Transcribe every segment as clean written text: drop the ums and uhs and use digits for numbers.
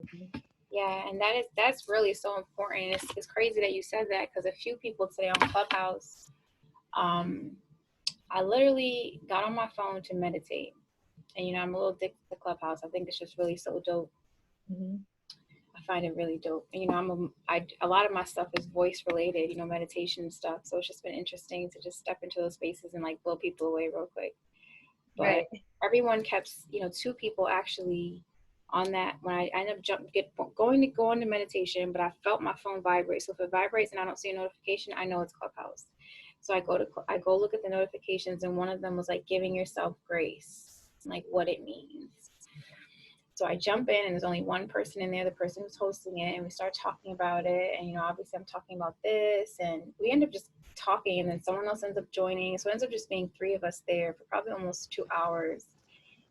Mhm. Yeah, and that's really so important. It's crazy that you said that because a few people today on Clubhouse, um, I literally got on my phone to meditate. And I'm a little addicted to Clubhouse. I think it's just really so dope. Mhm. I find it really dope. And a lot of my stuff is voice related, meditation and stuff. So it's just been interesting to just step into those spaces and like blow people away real quick. But Right. everyone kept, two people actually on that when I ended up going to go into meditation, but I felt my phone vibrate. So if it vibrates and I don't see a notification, I know it's Clubhouse. So I go look at the notifications, and one of them was like giving yourself grace, like what it means. So I jump in, and there's only one person in there, the person who's hosting it, and we start talking about it. And obviously I'm talking about this, and we end up just talking, and then someone else ends up joining. So it ends up just being three of us there for probably almost 2 hours,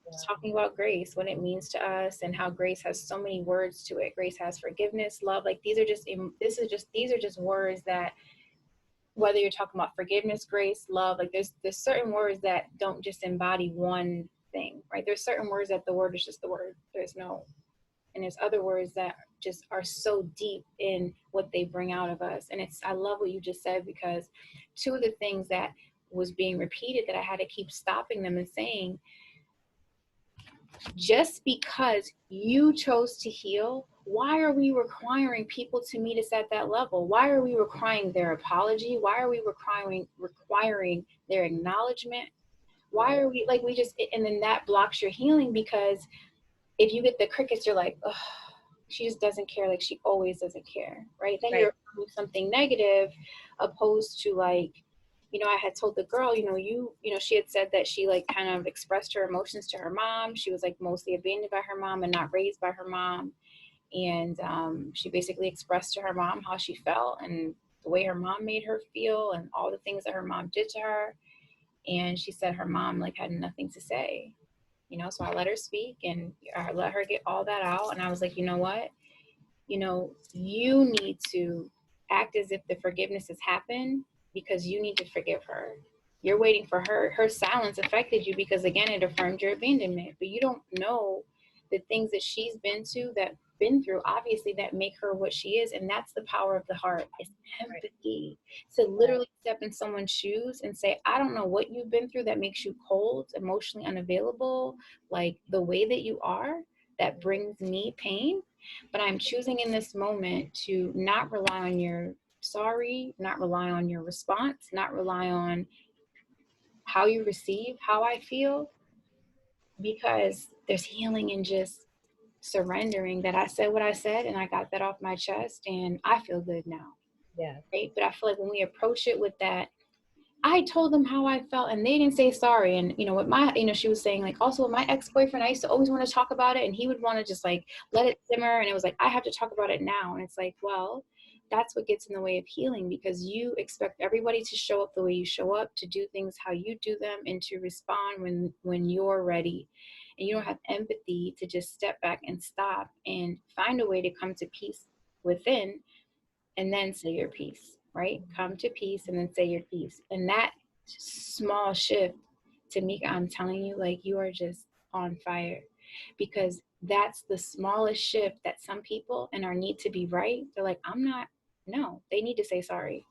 just Yeah. talking about grace, what it means to us, and how grace has so many words to it. Grace has forgiveness, love. Like these are just words that, whether you're talking about forgiveness, grace, love, like there's certain words that don't just embody one thing, right? There's certain words that the word is just the word. And there's other words that just are so deep in what they bring out of us. And I love what you just said, because two of the things that was being repeated that I had to keep stopping them and saying, just because you chose to heal, why are we requiring people to meet us at that level? Why are we requiring their apology? Why are we requiring their acknowledgement? Why Right. are we like we just and then that blocks your healing, because if you get the crickets, you're like, oh, she just doesn't care, like she always doesn't care, right? Then Right. you're doing something negative, opposed to like, I had told the girl, she had said that she like kind of expressed her emotions to her mom. She was like mostly abandoned by her mom and not raised by her mom. And she basically expressed to her mom how she felt and the way her mom made her feel and all the things that her mom did to her. And she said her mom like had nothing to say, so I let her speak, and I let her get all that out. And I was like, you know what? You need to act as if the forgiveness has happened, because you need to forgive her. You're waiting for her. Her silence affected you because, again, it affirmed your abandonment. But you don't know the things that she's been through, obviously, that make her what she is. And that's the power of the heart. It's Right. empathy. To Right. literally step in someone's shoes and say, I don't know what you've been through that makes you cold, emotionally unavailable, like the way that you are, that brings me pain. But I'm choosing in this moment to not rely on your sorry, not rely on your response, not rely on how you receive how I feel, because there's healing in just surrendering that I said what I said and I got that off my chest and I feel good now. Yes. Right. But I feel like when we approach it with that, I told them how I felt and they didn't say sorry. And, with my, she was saying like, also with my ex-boyfriend, I used to always want to talk about it and he would want to just like let it simmer. And it was like, I have to talk about it now. And it's like, well, that's what gets in the way of healing, because you expect everybody to show up the way you show up, to do things how you do them, and to respond when you're ready. And you don't have empathy to just step back and stop and find a way to come to peace within, and then say your piece, right? Come to peace and then say your piece. And that small shift, Tamika, I'm telling you, like you are just on fire, because that's the smallest shift that some people in our need to be right. They're like, I'm not, no, they need to say sorry.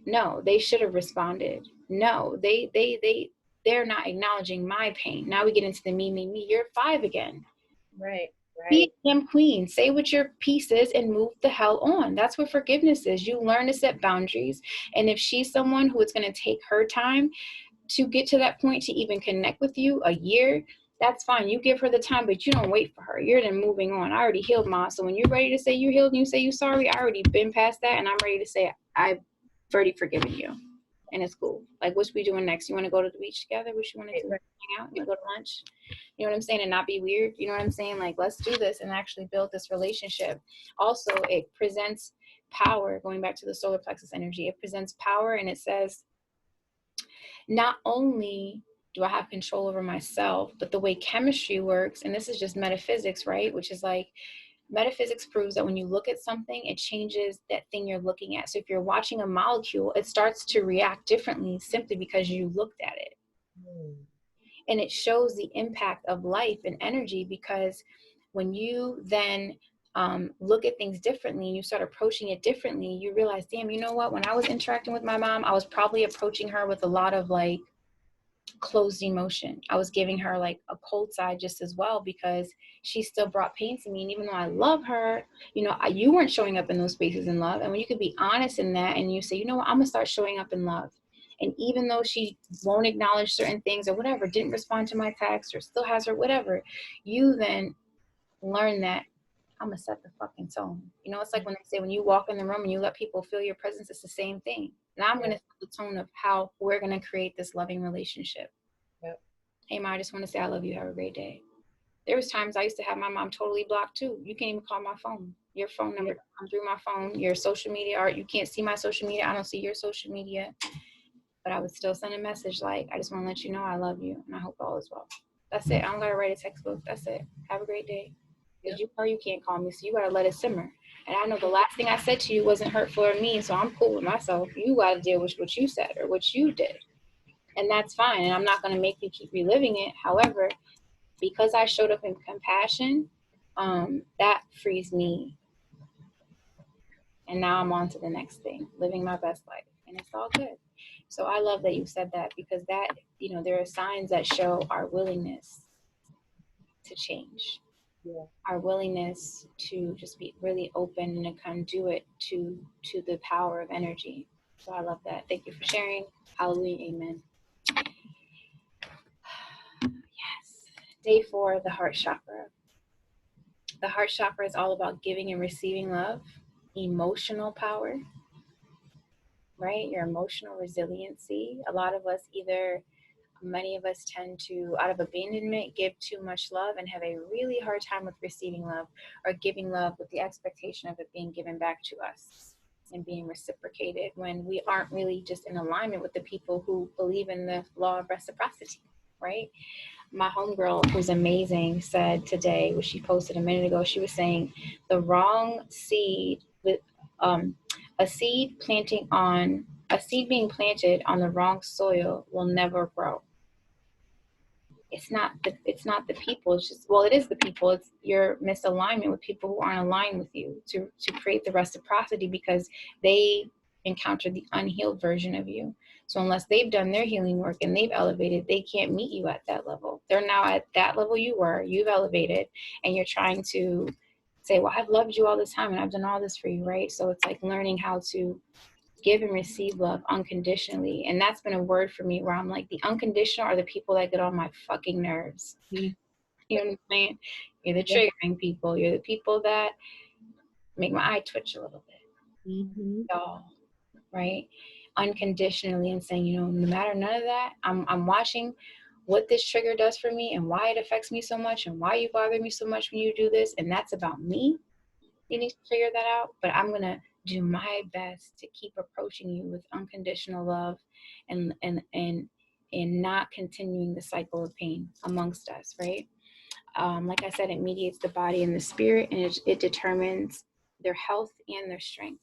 No, they should have responded. No, they're not acknowledging my pain. Now we get into the me, me, me. You're five again. Right. Be Right. a damn queen. Say what your piece is and move the hell on. That's what forgiveness is. You learn to set boundaries. And if she's someone who it's going to take her time to get to that point to even connect with you, a year, that's fine. You give her the time, but you don't wait for her. You're then moving on. I already healed mine. So when you're ready to say you healed and you say you sorry, I already been past that, and I'm ready to say I've already forgiven you. And it's cool. Like, what's we doing next? You want to go to the beach together? What you want to Right. do? Right. Hang out? You want to go to lunch? You know what I'm saying? And not be weird. You know what I'm saying? Like, let's do this and actually build this relationship. Also, it presents power, going back to the solar plexus energy. It presents power, and it says, not only do I have control over myself, but the way chemistry works, and this is just metaphysics, right? Which is like, metaphysics proves that when you look at something, it changes that thing you're looking at. So if you're watching a molecule, it starts to react differently simply because you looked at it. Mm. And it shows the impact of life and energy, because when you then look at things differently, and you start approaching it differently, you realize, damn, you know what? When I was interacting with my mom, I was probably approaching her with a lot of like closed emotion. I was giving her like a cold side just as well, because she still brought pain to me. And even though I love her, you weren't showing up in those spaces in love. And when you could be honest in that and you say, you know what, I'm gonna start showing up in love. And even though she won't acknowledge certain things or whatever, didn't respond to my text or still has her, whatever, you then learn that I'm gonna set the fucking tone. It's like when they say when you walk in the room and you let people feel your presence, it's the same thing. Now I'm gonna set the tone of how we're gonna create this loving relationship. Yep. Hey, Ma, I just want to say I love you. Have a great day. There was times I used to have my mom totally blocked too. You can't even call my phone. Your phone number comes through my phone. Your social media, or you can't see my social media. I don't see your social media. But I would still send a message like, I just want to let you know I love you and I hope all is well. That's it. I don't gotta write a textbook. That's it. Have a great day. Because you can't call me, so you gotta let it simmer. And I know the last thing I said to you wasn't hurtful or mean, so I'm cool with myself. You gotta deal with what you said or what you did. And that's fine. And I'm not gonna make you keep reliving it. However, because I showed up in compassion, that frees me. And now I'm on to the next thing, living my best life. And it's all good. So I love that you said that, because that, there are signs that show our willingness to change, our willingness to just be really open and a conduit to the power of energy. So I love that. Thank you for sharing. Hallelujah. Amen. Yes. Day 4, the heart chakra. The heart chakra is all about giving and receiving love, emotional power, right? Your emotional resiliency. Many of us tend to, out of abandonment, give too much love and have a really hard time with receiving love or giving love with the expectation of it being given back to us and being reciprocated, when we aren't really just in alignment with the people who believe in the law of reciprocity, right? My homegirl, who's amazing, said today, what she posted a minute ago, she was saying the wrong seed with a seed being planted on the wrong soil will never grow. It's not the people. It's just, well, it is the people. It's your misalignment with people who aren't aligned with you to create the reciprocity, because they encountered the unhealed version of you. So unless they've done their healing work and they've elevated, they can't meet you at that level. They're now at that level you've elevated, and you're trying to say, well, I've loved you all this time and I've done all this for you, right? So it's like learning how to give and receive love unconditionally. And that's been a word for me, where I'm like, the unconditional are the people that get on my fucking nerves. You know what I'm saying? You're the triggering people. You're the people that make my eye twitch a little bit. Y'all, right? Unconditionally, and saying, no matter none of that, I'm watching what this trigger does for me and why it affects me so much and why you bother me so much when you do this. And that's about me. You need to figure that out. But I'm going to do my best to keep approaching you with unconditional love and not continuing the cycle of pain amongst us, right? Like I said, it mediates the body and the spirit, and it determines their health and their strength.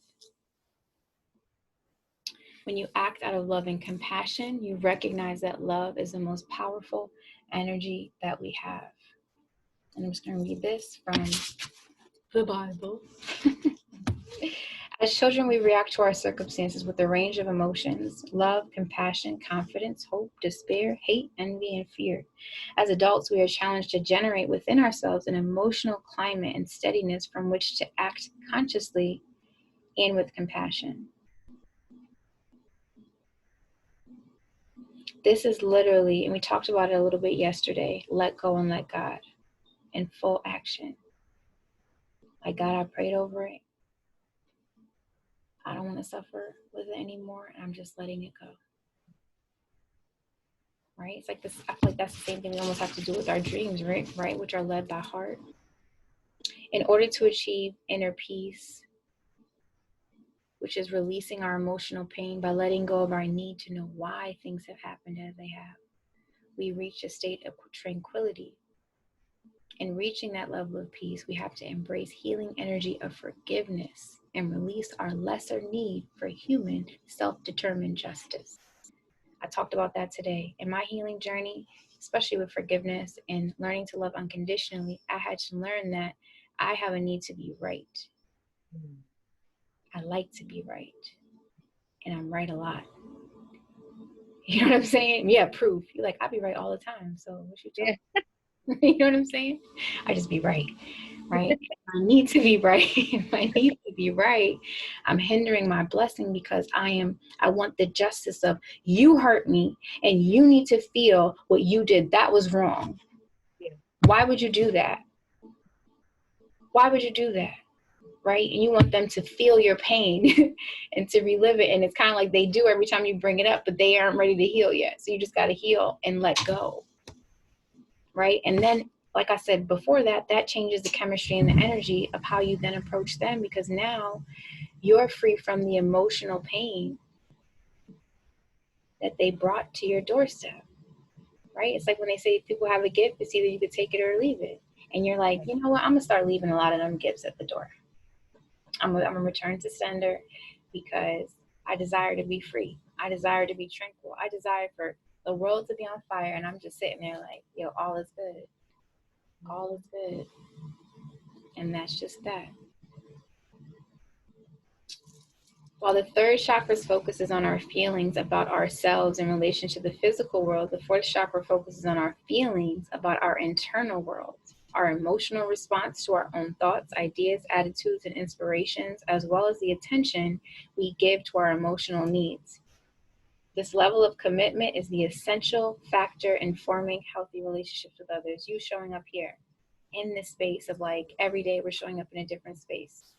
When you act out of love and compassion, you recognize that love is the most powerful energy that we have. And I'm just going to read this from the Bible. As children, we react to our circumstances with a range of emotions: love, compassion, confidence, hope, despair, hate, envy, and fear. As adults, we are challenged to generate within ourselves an emotional climate and steadiness from which to act consciously and with compassion. This is literally, and we talked about it a little bit yesterday, let go and let God in full action. Like, God, I prayed over it. I don't want to suffer with it anymore. I'm just letting it go. Right? It's like this. I feel like that's the same thing we almost have to do with our dreams, right? Which are led by heart. In order to achieve inner peace, which is releasing our emotional pain by letting go of our need to know why things have happened as they have, we reach a state of tranquility. In reaching that level of peace, we have to embrace healing energy of forgiveness and release our lesser need for human self-determined justice. I talked about that today. In my healing journey, especially with forgiveness and learning to love unconditionally, I had to learn that I have a need to be right. Mm. I like to be right. And I'm right a lot. You know what I'm saying? Yeah, proof. You're like, I be right all the time. So what you Yeah. talking? You know what I'm saying? I just be right, right? I need to be right. If I need to be right, I'm hindering my blessing because I want the justice of you hurt me and you need to feel what you did. That was wrong. Yeah. Why would you do that? Why would you do that? Right? And you want them to feel your pain and to relive it. And it's kind of like they do every time you bring it up, but they aren't ready to heal yet. So you just got to heal and let go. Right? And then, like I said before that changes the chemistry and the energy of how you then approach them, because now you're free from the emotional pain that they brought to your doorstep. Right? It's like when they say people have a gift, it's either you could take it or leave it. And you're like, Right. you know what? I'm gonna start leaving a lot of them gifts at the door. I'm gonna return to sender because I desire to be free. I desire to be tranquil. I desire for the world to be on fire, and I'm just sitting there like, yo, all is good. All is good. And that's just that. While the third chakra's focus is on our feelings about ourselves in relation to the physical world, the fourth chakra focuses on our feelings about our internal world, our emotional response to our own thoughts, ideas, attitudes, and inspirations, as well as the attention we give to our emotional needs. This level of commitment is the essential factor in forming healthy relationships with others. You showing up here in this space of like every day we're showing up in a different space,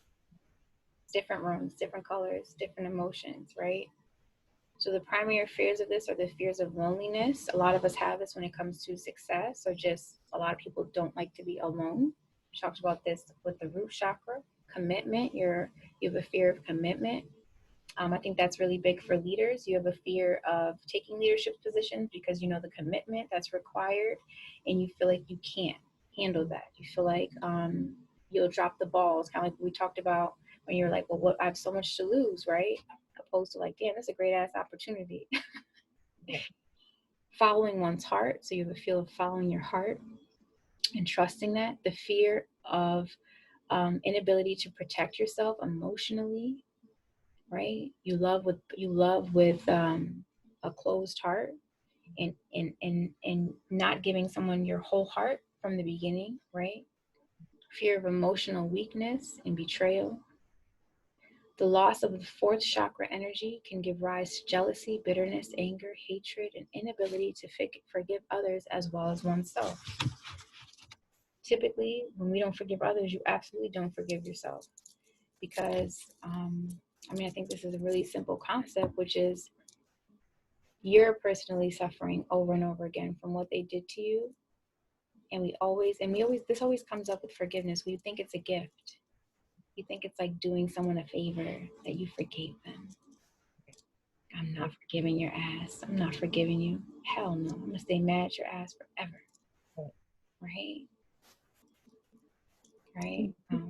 different rooms, different colors, different emotions, right? So the primary fears of this are the fears of loneliness. A lot of us have this when it comes to success, or just a lot of people don't like to be alone. We talked about this with the root chakra. Commitment, you have a fear of commitment. I think that's really big for leaders. You have a fear of taking leadership positions because you know the commitment that's required, and you feel like you can't handle that. You feel like you'll drop the ball. It's kind of like we talked about when you're like, well, what, I have so much to lose, right? Opposed to like, damn, that's a great ass opportunity. Yeah. Following one's heart. So you have a feel of following your heart and trusting that. The fear of inability to protect yourself emotionally, right? You love with a closed heart, and not giving someone your whole heart from the beginning, right? Fear of emotional weakness and betrayal. The loss of the fourth chakra energy can give rise to jealousy, bitterness, anger, hatred, and inability to forgive others as well as oneself. Typically, when we don't forgive others, you absolutely don't forgive yourself, because I think this is a really simple concept, which is you're personally suffering over and over again from what they did to you. And this always comes up with forgiveness. We think it's a gift. You think it's like doing someone a favor that you forgave them. I'm not forgiving your ass. I'm not forgiving you. Hell no. I'm gonna stay mad at your ass forever. Right. Right? Right?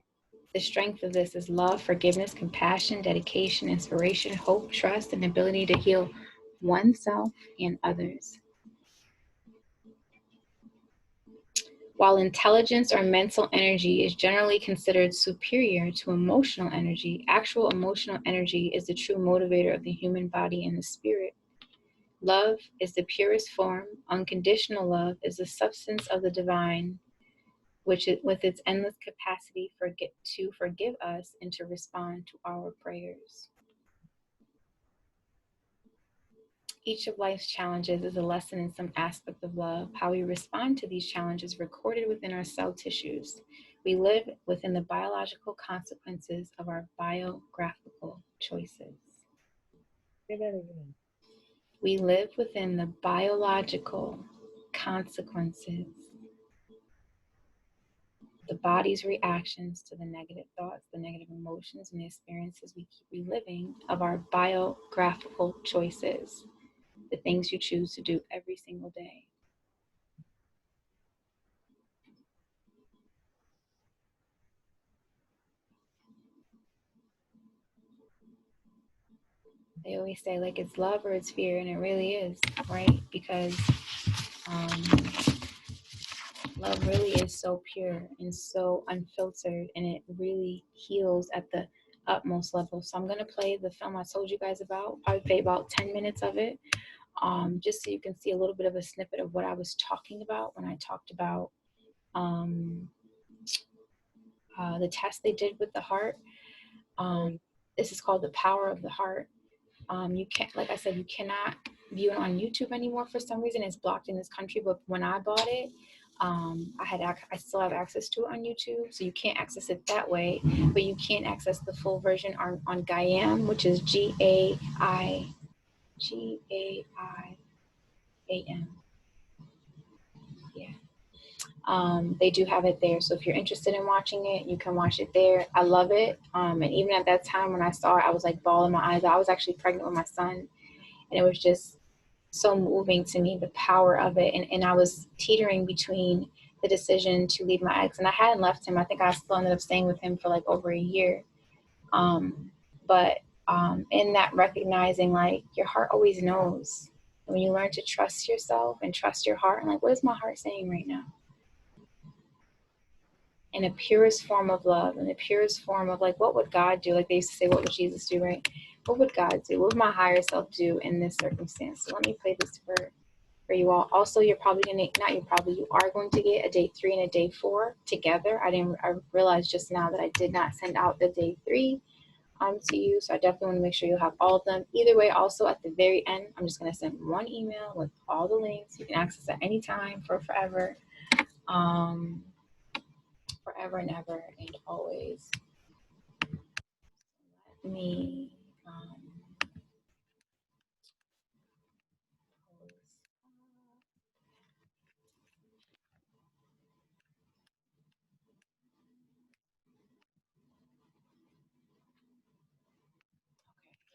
The strength of this is love, forgiveness, compassion, dedication, inspiration, hope, trust, and ability to heal oneself and others. While intelligence or mental energy is generally considered superior to emotional energy, actual emotional energy is the true motivator of the human body and the spirit. Love is the purest form. Unconditional love is the substance of the divine, with its endless capacity to forgive us and to respond to our prayers. Each of life's challenges is a lesson in some aspect of love. How we respond to these challenges recorded within our cell tissues. We live within the biological consequences of our biographical choices. Say that again. We live within the biological consequences, the body's reactions to the negative thoughts, the negative emotions, and the experiences we keep reliving of our biographical choices, the things you choose to do every single day. They always say like it's love or it's fear, and it really is, right? Because um, Love really is so pure and so unfiltered, and it really heals at the utmost level. So I'm going to play the film I told you guys about. I'll play about 10 minutes of it, just so you can see a little bit of a snippet of what I was talking about when I talked about um, the test they did with the heart. Um, Right. this is called The Power of the Heart. You can't, like I said, you cannot view it on YouTube anymore for some reason. It's blocked in this country. But when I bought it, I still have access to it on YouTube, so you can't access it that way. But you can access the full version on Gaiam, which is GAIAM. Yeah. They do have it there. So if you're interested in watching it, you can watch it there. I love it. And even at that time when I saw it, I was like bawling my eyes out. I was actually pregnant with my son, and it was just so moving to me, the power of it. And I was teetering between the decision to leave my ex, and I hadn't left him. I think I still ended up staying with him for like over a year. But in that recognizing, like, your heart always knows. When you learn to trust yourself and trust your heart, and like, what is my heart saying right now? In the purest form of love, in the purest form of like, what would God do? Like they used to say, what would Jesus do, right? What would God do? What would my higher self do in this circumstance? So let me play this for you all. Also, you're probably gonna, not you probably, you are going to get a day 3 and a day 4 together. I realized just now that I did not send out the day 3 to you, so I definitely want to make sure you have all of them. Either way, also at the very end, I'm just gonna send one email with all the links. You can access at any time for forever. Forever and ever and always. Let me okay,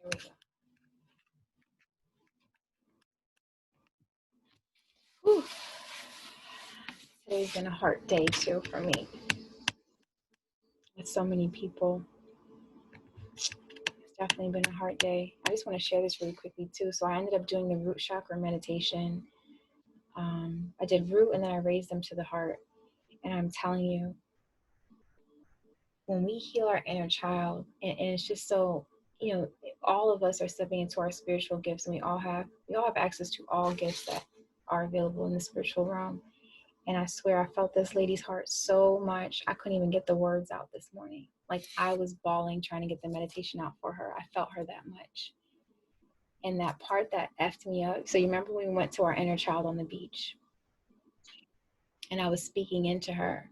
here we go. Whew. Today's been a hard day too for me. With so many people. It's definitely been a hard day. I just want to share this really quickly too. So I ended up doing the root chakra meditation. I did root and then I raised them to the heart. And I'm telling you, when we heal our inner child, and it's just so, all of us are stepping into our spiritual gifts, and we all have access to all gifts that are available in the spiritual realm. And I swear I felt this lady's heart so much. I couldn't even get the words out this morning. Like I was bawling trying to get the meditation out for her. I felt her that much. And that part that effed me up. So you remember when we went to our inner child on the beach and I was speaking into her.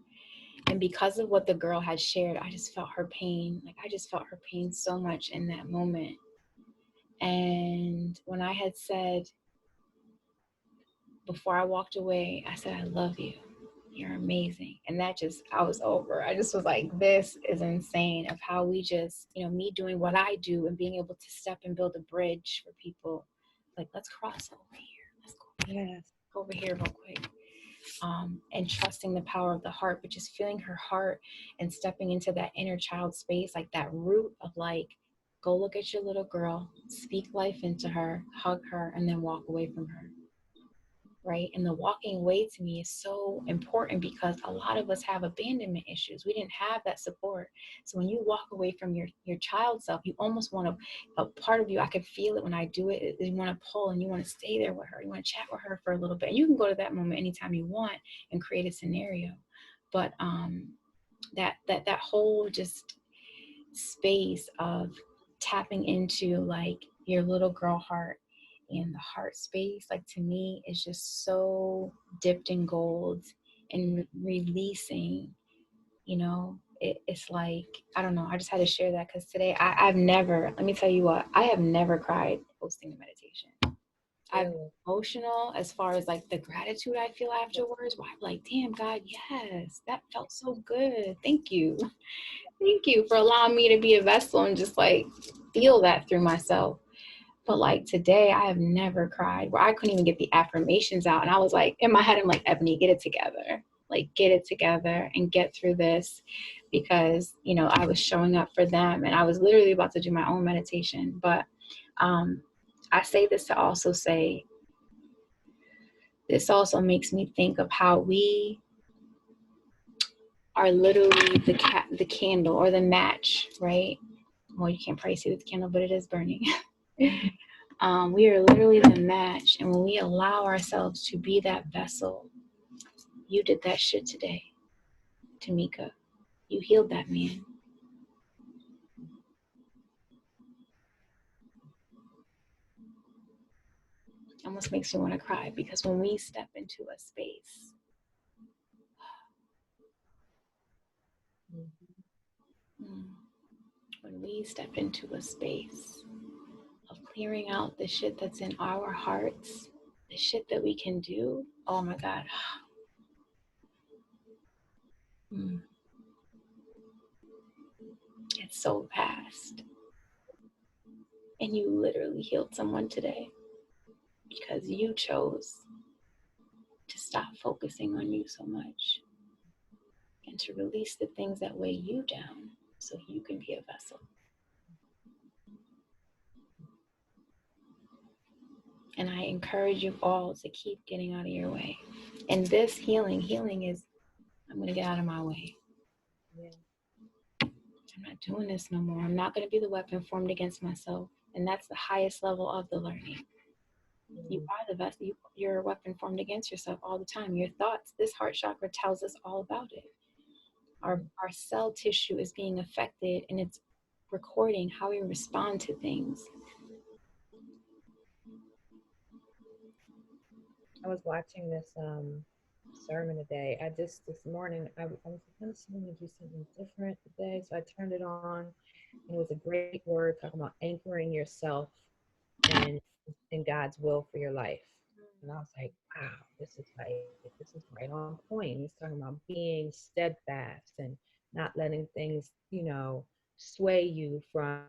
And because of what the girl had shared, I just felt her pain. Like I just felt her pain so much in that moment. And when I had said, before I walked away, I said, I love you. You're amazing. And that just, I was over. I just was like, this is insane of how we just, me doing what I do and being able to step and build a bridge for people. Like, let's cross over here. Let's go over here real quick. And trusting the power of the heart, but just feeling her heart and stepping into that inner child space, like that root of like, go look at your little girl, speak life into her, hug her, and then walk away from her. Right. And the walking away to me is so important because a lot of us have abandonment issues. We didn't have that support. So when you walk away from your child self, you almost want to, a part of you, I could feel it when I do it, is you want to pull and you want to stay there with her. You want to chat with her for a little bit. And you can go to that moment anytime you want and create a scenario. But that whole just space of tapping into like your little girl heart and the heart space, like to me is just so dipped in gold and releasing, it's like, I don't know, I just had to share that because today I've never, let me tell you what, I have never cried hosting the meditation. I've been emotional as far as like the gratitude I feel afterwards, where I'm like, damn God, yes, that felt so good. Thank you. Thank you for allowing me to be a vessel and just like feel that through myself. But like today, I have never cried where I couldn't even get the affirmations out. And I was like, in my head, I'm like, Ebony, get it together. Like, get it together and get through this because, I was showing up for them and I was literally about to do my own meditation. But I say this to also say, this also makes me think of how we are literally the candle or the match, right? Well, you can't probably see the candle, but it is burning. We are literally the match, and when we allow ourselves to be that vessel, you did that shit today, Tamika. You healed that man. Almost makes me want to cry because when we step into a space, mm, when we step into a space of clearing out the shit that's in our hearts, the shit that we can do, oh my God. Mm, it's so vast. And you literally healed someone today because you chose to stop focusing on you so much and to release the things that weigh you down so you can be a vessel. And I encourage you all to keep getting out of your way. And this healing is, I'm going to get out of my way. Yeah. I'm not doing this no more. I'm not going to be the weapon formed against myself. And that's the highest level of the learning. You are the vessel. You're a weapon formed against yourself all the time. Your thoughts, this heart chakra tells us all about it. Our cell tissue is being affected, and it's recording how we respond to things. I was watching this sermon today. This morning I was kind of to do something different today, so I turned it on, and it was a great word talking about anchoring yourself in God's will for your life. And I was like, wow, this is right on point. He's talking about being steadfast and not letting things, sway you from,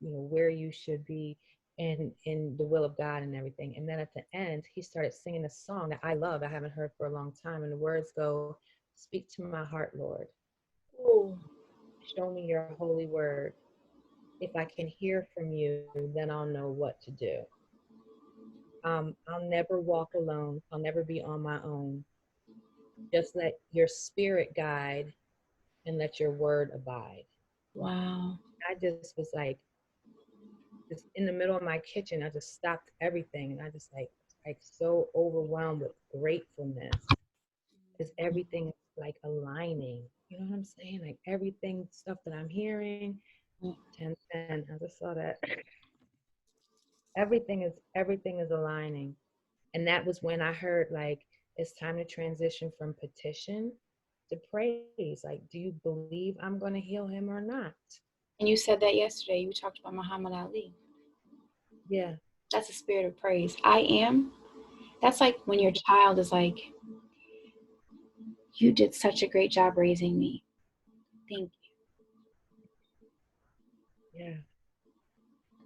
where you should be in the will of God and everything. And then at the end, he started singing a song that I love. I haven't heard for a long time. And the words go, "Speak to my heart, Lord. Oh. Show me your holy word. If I can hear from you, then I'll know what to do. I'll never walk alone. I'll never be on my own. Just let your spirit guide and let your word abide." Wow. I just was like, just in the middle of my kitchen, I just stopped everything. And I just like so overwhelmed with gratefulness because everything is like aligning. You know what I'm saying? Like everything, stuff that I'm hearing, 10/10. I just saw that everything is aligning. And that was when I heard like it's time to transition from petition to praise. Like, do you believe I'm going to heal him or not? And you said that yesterday. You talked about Muhammad Ali. Yeah. That's a spirit of praise. I am. That's like when your child is like, you did such a great job raising me. Thank Yeah.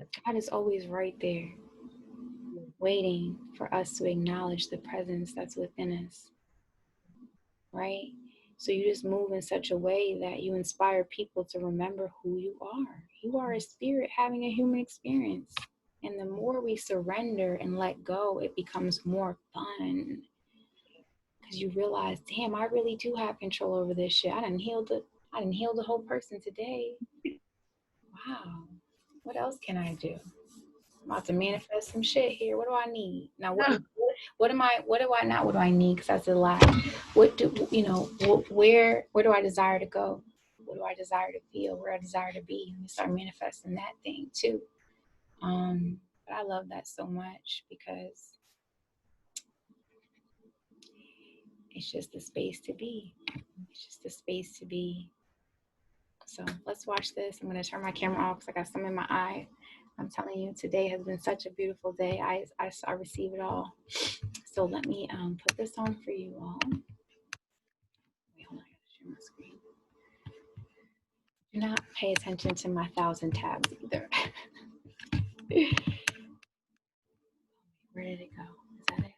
you. God is always right there, waiting for us to acknowledge the presence that's within us. Right? So you just move in such a way that you inspire people to remember who you are. You are a spirit having a human experience. And the more we surrender and let go, it becomes more fun. Because you realize, damn, I really do have control over this shit. I didn't heal the whole person today. Wow. What else can I do? I'm about to manifest some shit here. What do I need? Now what do I need? Because that's a lot. What do where do I desire to go? What do I desire to feel? Where I desire to be? And start manifesting that thing too. But I love that so much because it's just a space to be. It's just a space to be. So let's watch this. I'm gonna turn my camera off because I got some in my eye. I'm telling you, today has been such a beautiful day. I receive it all. So let me put this on for you all. Wait, hold on, I gotta share my screen. Do not pay attention to my 1,000 tabs either. Where did it go? Is that it?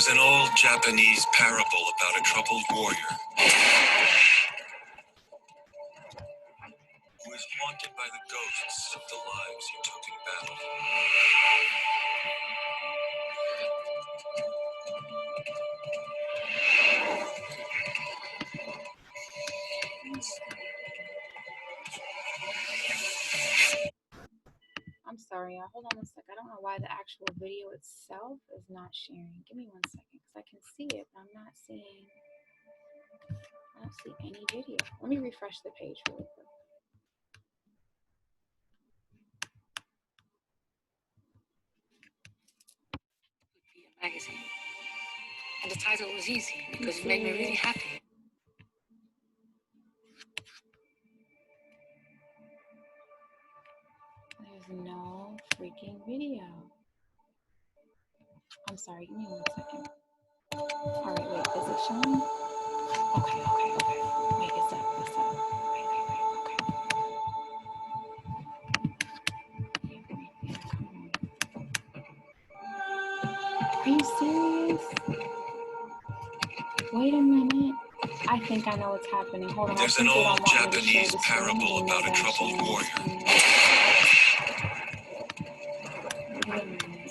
There's an old Japanese parable about a troubled warrior who is haunted by the ghosts of the lives he took in battle. I'm sorry, y'all. Hold on a sec. I don't know why the actual video itself is not sharing. Give me 1 second, because I can see it, but I'm not seeing. I don't see any video. Let me refresh the page really quick. Magazine. And the title was easy because it made me really happy. There's no freaking video. I'm sorry, give me 1 second. All right, wait, is it showing? Okay. Wait, it's up. Wait, okay. Are you serious? Wait a minute. I think I know what's happening. Hold on. There's an old Japanese parable about a troubled warrior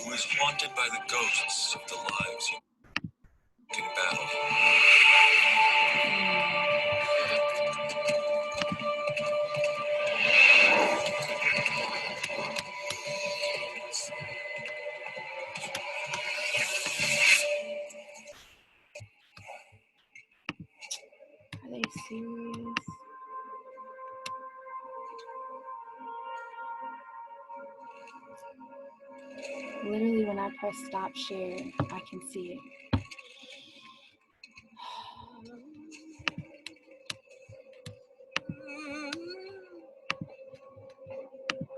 who is haunted by the ghosts of the lives he took in battle. Are they serious? Literally, when I press stop share, I can see it.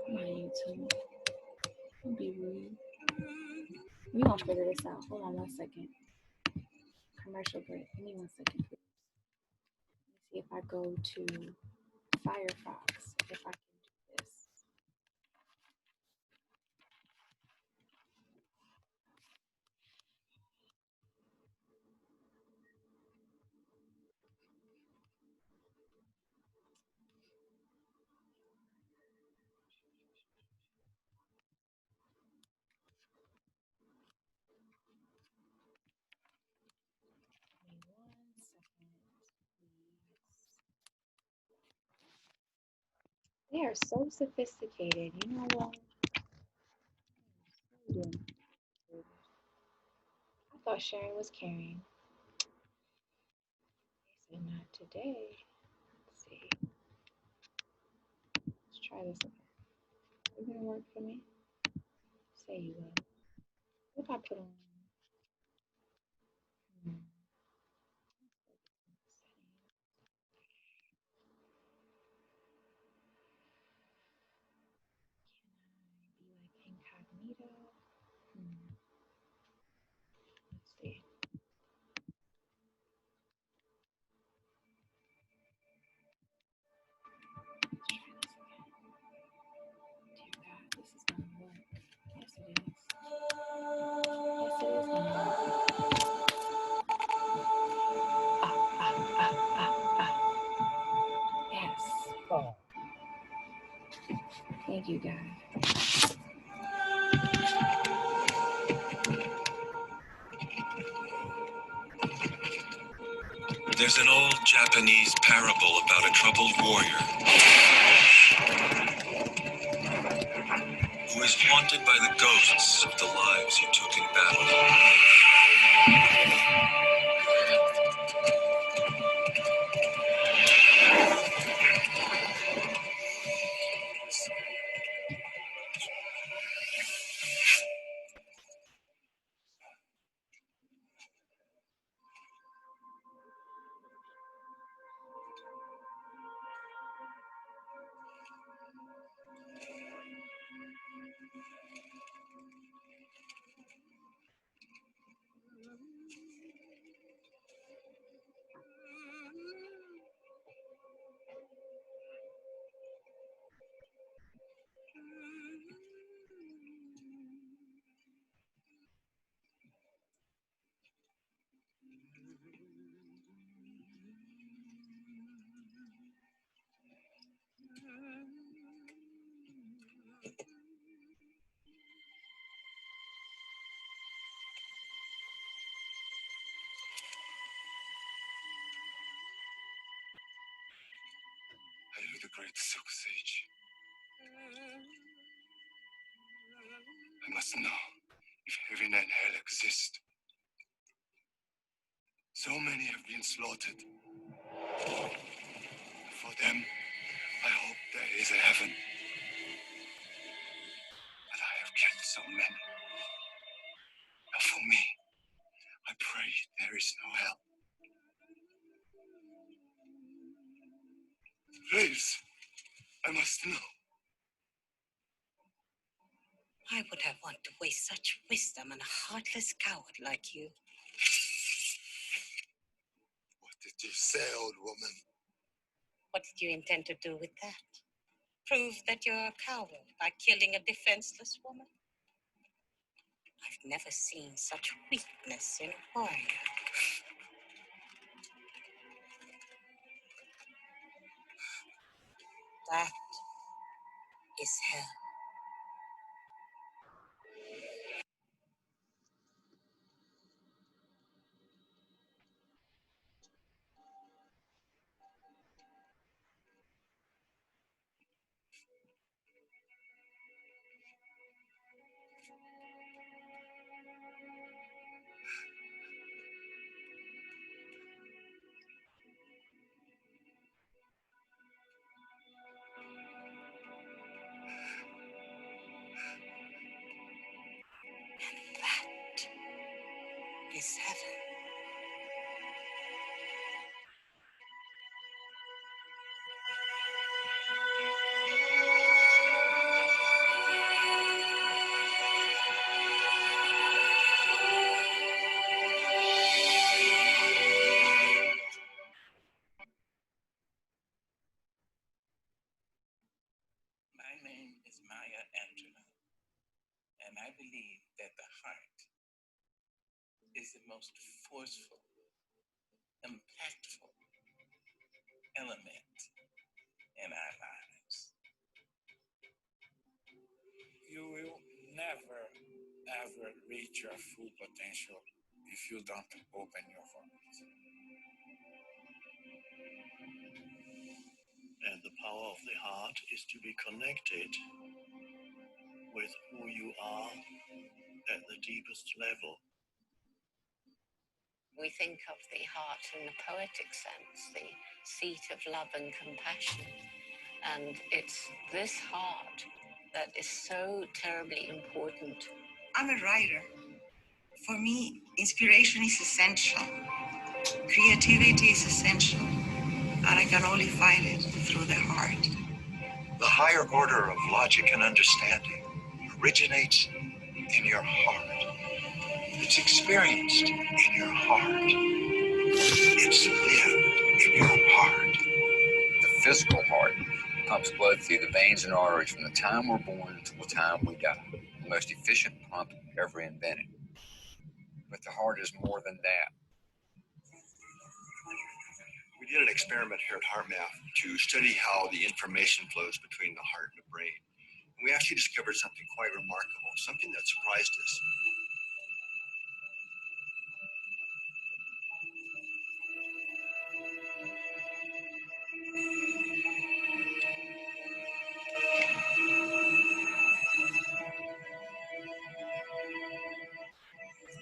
Come on, YouTube. Don't be rude. We're going to figure this out. Hold on 1 second. Commercial break. Give me 1 second, please. Let me see if I go to Firefox, if I can do this. Give me 1 second, please. They are so sophisticated. You know what? I thought sharing was caring. They said not today. Let's see. Let's try this again. Is it gonna work for me? Say you will. What if I put on? Can I be like incognito? Let's see. Dear God, this is gonna work. Yes, it is. Yes, it is gonna work. Yes. Oh. Thank you, God. There's an old Japanese parable about a troubled warrior who is haunted by the ghosts of the lives he took in battle. great silk sage. I must know if heaven and hell exist. So many have been slaughtered. For them, I hope there is a heaven. But I have killed so many. Now for me, I pray there is no hell. Please, I must know. I would have wanted to waste such wisdom on a heartless coward like you. What did you say, old woman? What did you intend to do with that? Prove that you're a coward by killing a defenseless woman? I've never seen such weakness in a warrior. That is hell. That is heaven. My name is Maya Angelou, and I believe that the heart is the most forceful, impactful element in our lives. You will never, ever reach your full potential if you don't open your heart. And the power of the heart is to be connected with who you are at the deepest level. We think of the heart in the poetic sense, the seat of love and compassion. And it's this heart that is so terribly important. I'm a writer. For me, inspiration is essential. Creativity is essential. And I can only find it through the heart. The higher order of logic and understanding originates in your heart. It's experienced in your heart. It's lived in your heart. The physical heart pumps blood through the veins and arteries from the time we're born until the time we die. The most efficient pump ever invented. But the heart is more than that. We did an experiment here at HeartMath to study how the information flows between the heart and the brain. And we actually discovered something quite remarkable, something that surprised us.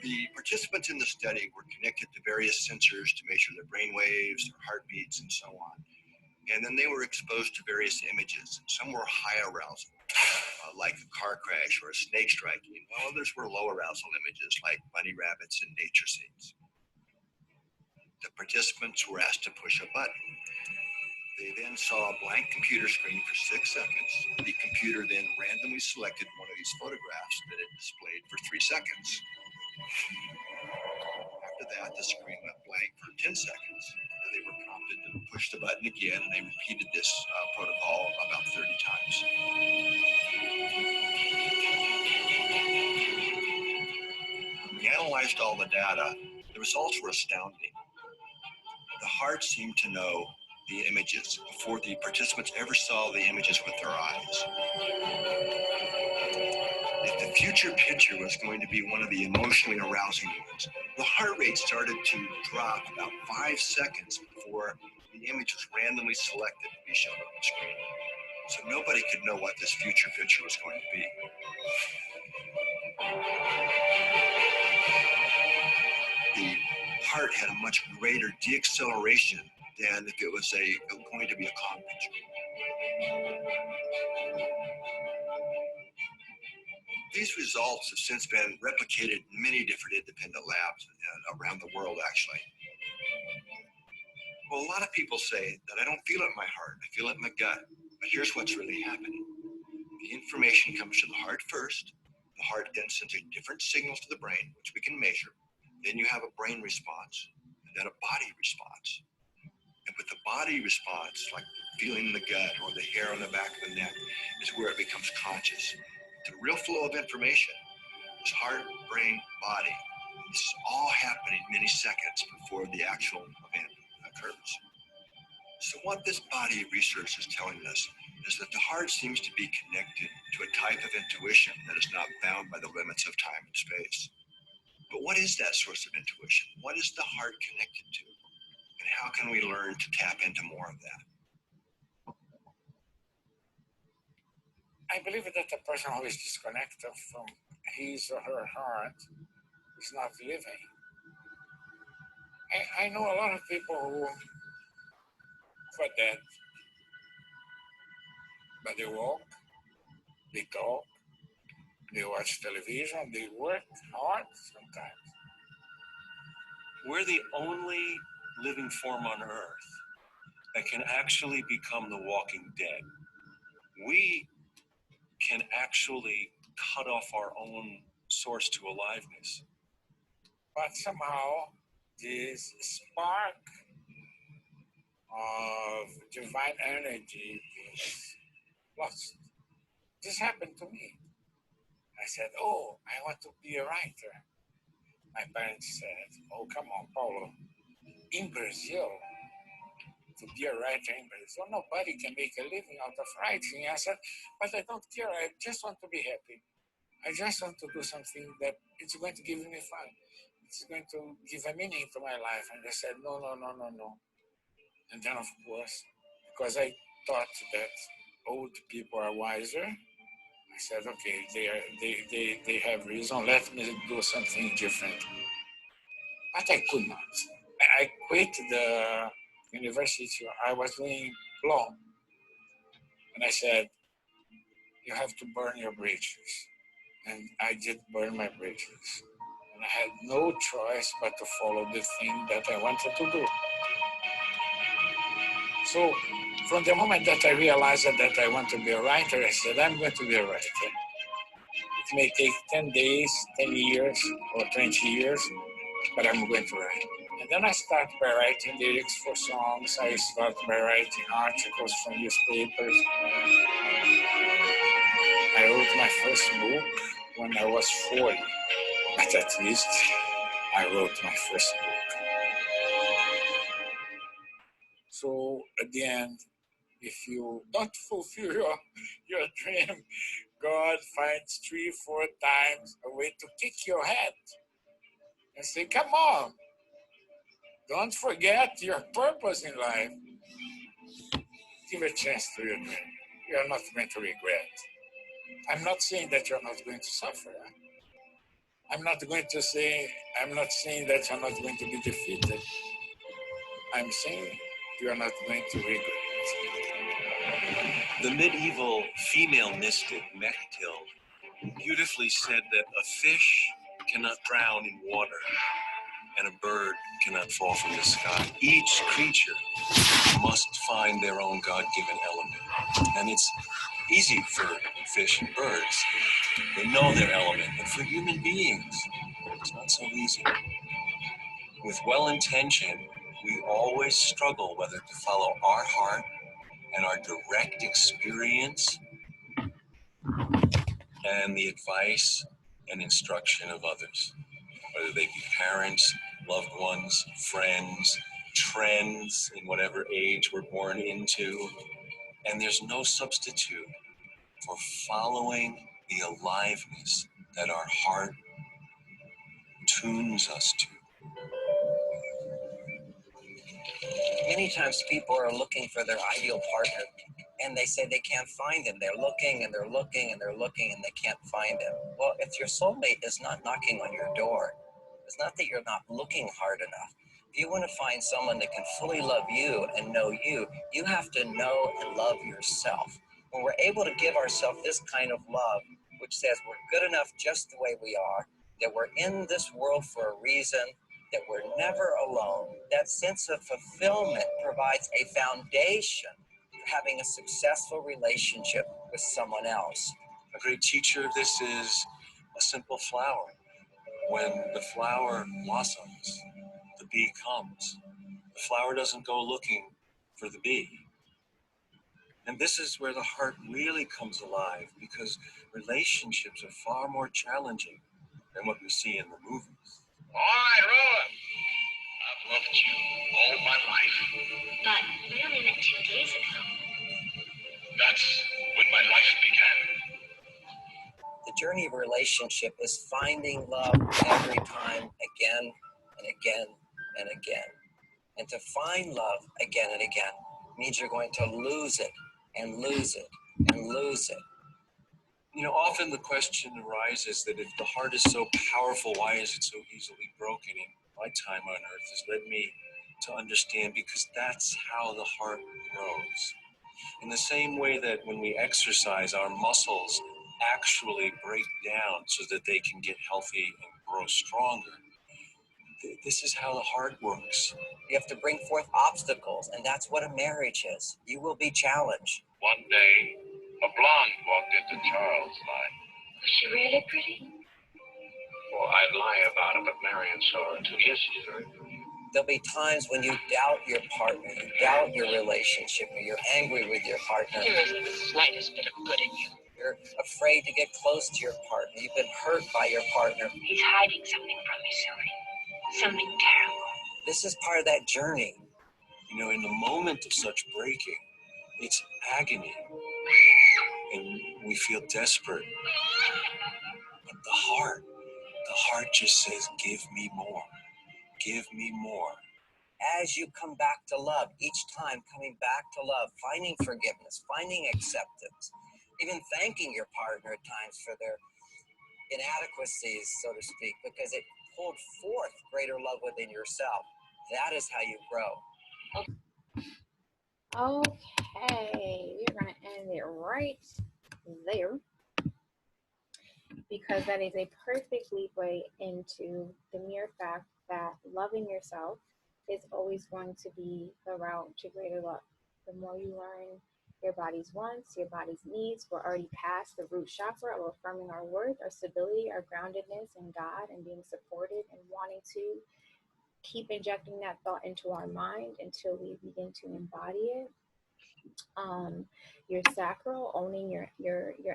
The participants in the study were connected to various sensors to measure their brain waves, their heartbeats, and so on. And then they were exposed to various images. Some were high arousal, like a car crash or a snake striking, while others were low arousal images like bunny rabbits and nature scenes. The participants were asked to push a button. They then saw a blank computer screen for 6 seconds. The computer then randomly selected one of these photographs that it displayed for 3 seconds. After that, the screen went blank for 10 seconds. They were prompted to push the button again, and they repeated this protocol about 30 times. When we analyzed all the data, the results were astounding. The heart seemed to know the images before the participants ever saw the images with their eyes. If the future picture was going to be one of the emotionally arousing ones, the heart rate started to drop about 5 seconds before the image was randomly selected to be shown on the screen. So nobody could know what this future picture was going to be. The heart had a much greater deacceleration than if it was going to be a calm picture. These results have since been replicated in many different independent labs around the world, actually. Well, a lot of people say that I don't feel it in my heart, I feel it in my gut. But here's what's really happening. The information comes to the heart first. The heart then sends different signals to the brain, which we can measure. Then you have a brain response, and then a body response. And with the body response, like feeling in the gut or the hair on the back of the neck, is where it becomes conscious. The real flow of information is heart, brain, body. This is all happening many seconds before the actual event occurs. So what this body of research is telling us is that the heart seems to be connected to a type of intuition that is not bound by the limits of time and space. But what is that source of intuition? What is the heart connected to? And how can we learn to tap into more of that? I believe that the person who is disconnected from his or her heart is not living. I know a lot of people who are dead, but they walk, they talk, they watch television, they work hard sometimes. We're the only living form on Earth that can actually become the walking dead. We can actually cut off our own source to aliveness. But somehow this spark of divine energy is lost. This happened to me. I said, oh, I want to be a writer. My parents said, oh, come on, Paulo. In Brazil, to be a writer in Brazil, nobody can make a living out of writing. I said, but I don't care. I just want to be happy. I just want to do something that it's going to give me fun. It's going to give a meaning to my life. And they said, no. And then, of course, because I thought that old people are wiser, I said, okay, they have reason. Let me do something different. But I could not. I quit the university. I was doing law. And I said, you have to burn your bridges. And I did burn my bridges. And I had no choice but to follow the thing that I wanted to do. So from the moment that I realized that I want to be a writer, I said, I'm going to be a writer. It may take 10 days, 10 years, or 20 years, but I'm going to write. And then I started by writing lyrics for songs. I started by writing articles for newspapers. I wrote my first book when I was 40, but at least I wrote my first book. So at the end, if you don't fulfill your dream, God finds 3-4 times a way to kick your head and say, come on, don't forget your purpose in life. Give a chance to your dream. You are not going to regret. I'm not saying that you're not going to suffer. I'm not saying that you're not going to be defeated. I'm saying you are not going to regret. The medieval female mystic Mechthild beautifully said that a fish cannot drown in water and a bird cannot fall from the sky. Each creature must find their own God-given element. And it's easy for fish and birds. They know their element. But for human beings, it's not so easy. With well-intention, we always struggle whether to follow our heart and our direct experience and the advice and instruction of others, whether they be parents, loved ones, friends, trends in whatever age we're born into. And there's no substitute for following the aliveness that our heart tunes us to. Many times people are looking for their ideal partner and they say they can't find him. They're looking and they're looking and they're looking and they can't find him. Well, if your soulmate is not knocking on your door, it's not that you're not looking hard enough. If you want to find someone that can fully love you and know you, you have to know and love yourself. When we're able to give ourselves this kind of love, which says we're good enough just the way we are, that we're in this world for a reason, that we're never alone, that sense of fulfillment provides a foundation for having a successful relationship with someone else. A great teacher of this is a simple flower. When the flower blossoms, the bee comes. The flower doesn't go looking for the bee. And this is where the heart really comes alive, because relationships are far more challenging than what we see in the movies. All right, Roland. I've loved you all my life. But we only met 2 days ago. That's when my life began. The journey of a relationship is finding love every time, again and again and again. And to find love again and again means you're going to lose it and lose it and lose it. You know, often the question arises that if the heart is so powerful, why is it so easily broken? And my time on earth has led me to understand, because that's how the heart grows. In the same way that when we exercise, our muscles actually break down so that they can get healthy and grow stronger. This is how the heart works. You have to bring forth obstacles, and that's what a marriage is. You will be challenged. One day, a blonde walked into Charles' life. Was she really pretty? Well, I'd lie about it, but Marion saw her too. Yes, she's very pretty. There'll be times when you doubt your partner, you doubt your relationship, or you're angry with your partner. There isn't the slightest bit of good in you. You're afraid to get close to your partner. You've been hurt by your partner. He's hiding something from me, Sylvie. Something terrible. This is part of that journey. You know, in the moment of such breaking, it's agony. And we feel desperate. But the heart just says, give me more. Give me more. As you come back to love, each time coming back to love, finding forgiveness, finding acceptance, even thanking your partner at times for their inadequacies, so to speak, because it pulled forth greater love within yourself. That is how you grow. Okay, we're going to end it right there, because that is a perfect leadway into the mere fact that loving yourself is always going to be the route to greater love. The more you learn your body's wants, your body's needs, we're already past the root chakra of affirming our worth, our stability, our groundedness in God, and being supported and wanting to keep injecting that thought into our mind until we begin to embody it. Your sacral, owning your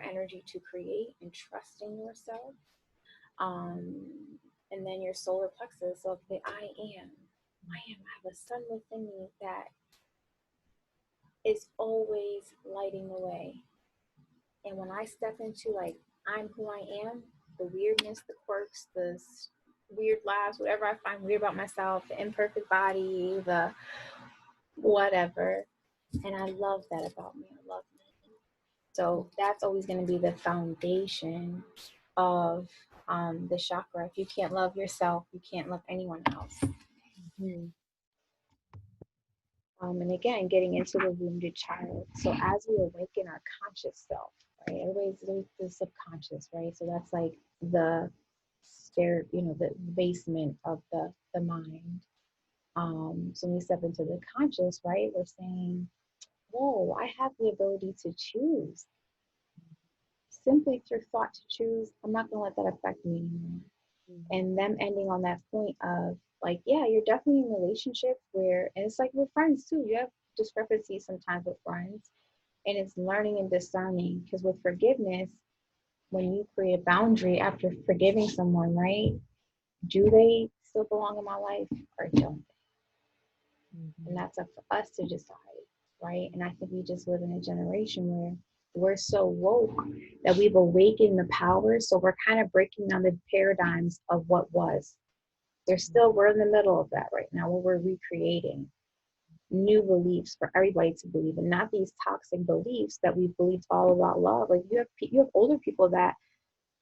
energy to create and trusting yourself. And then your solar plexus of the I am. I have a sun within me that is always lighting the way. And when I step into like, I'm who I am, the weirdness, the quirks, the weird laughs, whatever I find weird about myself, the imperfect body, the whatever. And I love that about me. I love me. So that's always going to be the foundation of the chakra. If you can't love yourself, you can't love anyone else. Mm-hmm. And again, getting into the wounded child. So as we awaken our conscious self, right? Everybody's the subconscious, right? So that's like the the basement of the mind. So when we step into the conscious, right? We're saying, whoa, I have the ability to choose. Simply through thought to choose, I'm not going to let that affect me anymore. Mm-hmm. And them ending on that point of like, yeah, you're definitely in a relationship where, and it's like with friends too, you have discrepancies sometimes with friends, and it's learning and discerning, because with forgiveness, when you create a boundary after forgiving someone, right, do they still belong in my life or don't they? Mm-hmm. And that's up for us to decide, right? And I think we just live in a generation where we're so woke that we've awakened the power. So we're kind of breaking down the paradigms of what was. We're in the middle of that right now, where we're recreating. new beliefs for everybody to believe, and not these toxic beliefs that we've believed all about love. Like you have older people that,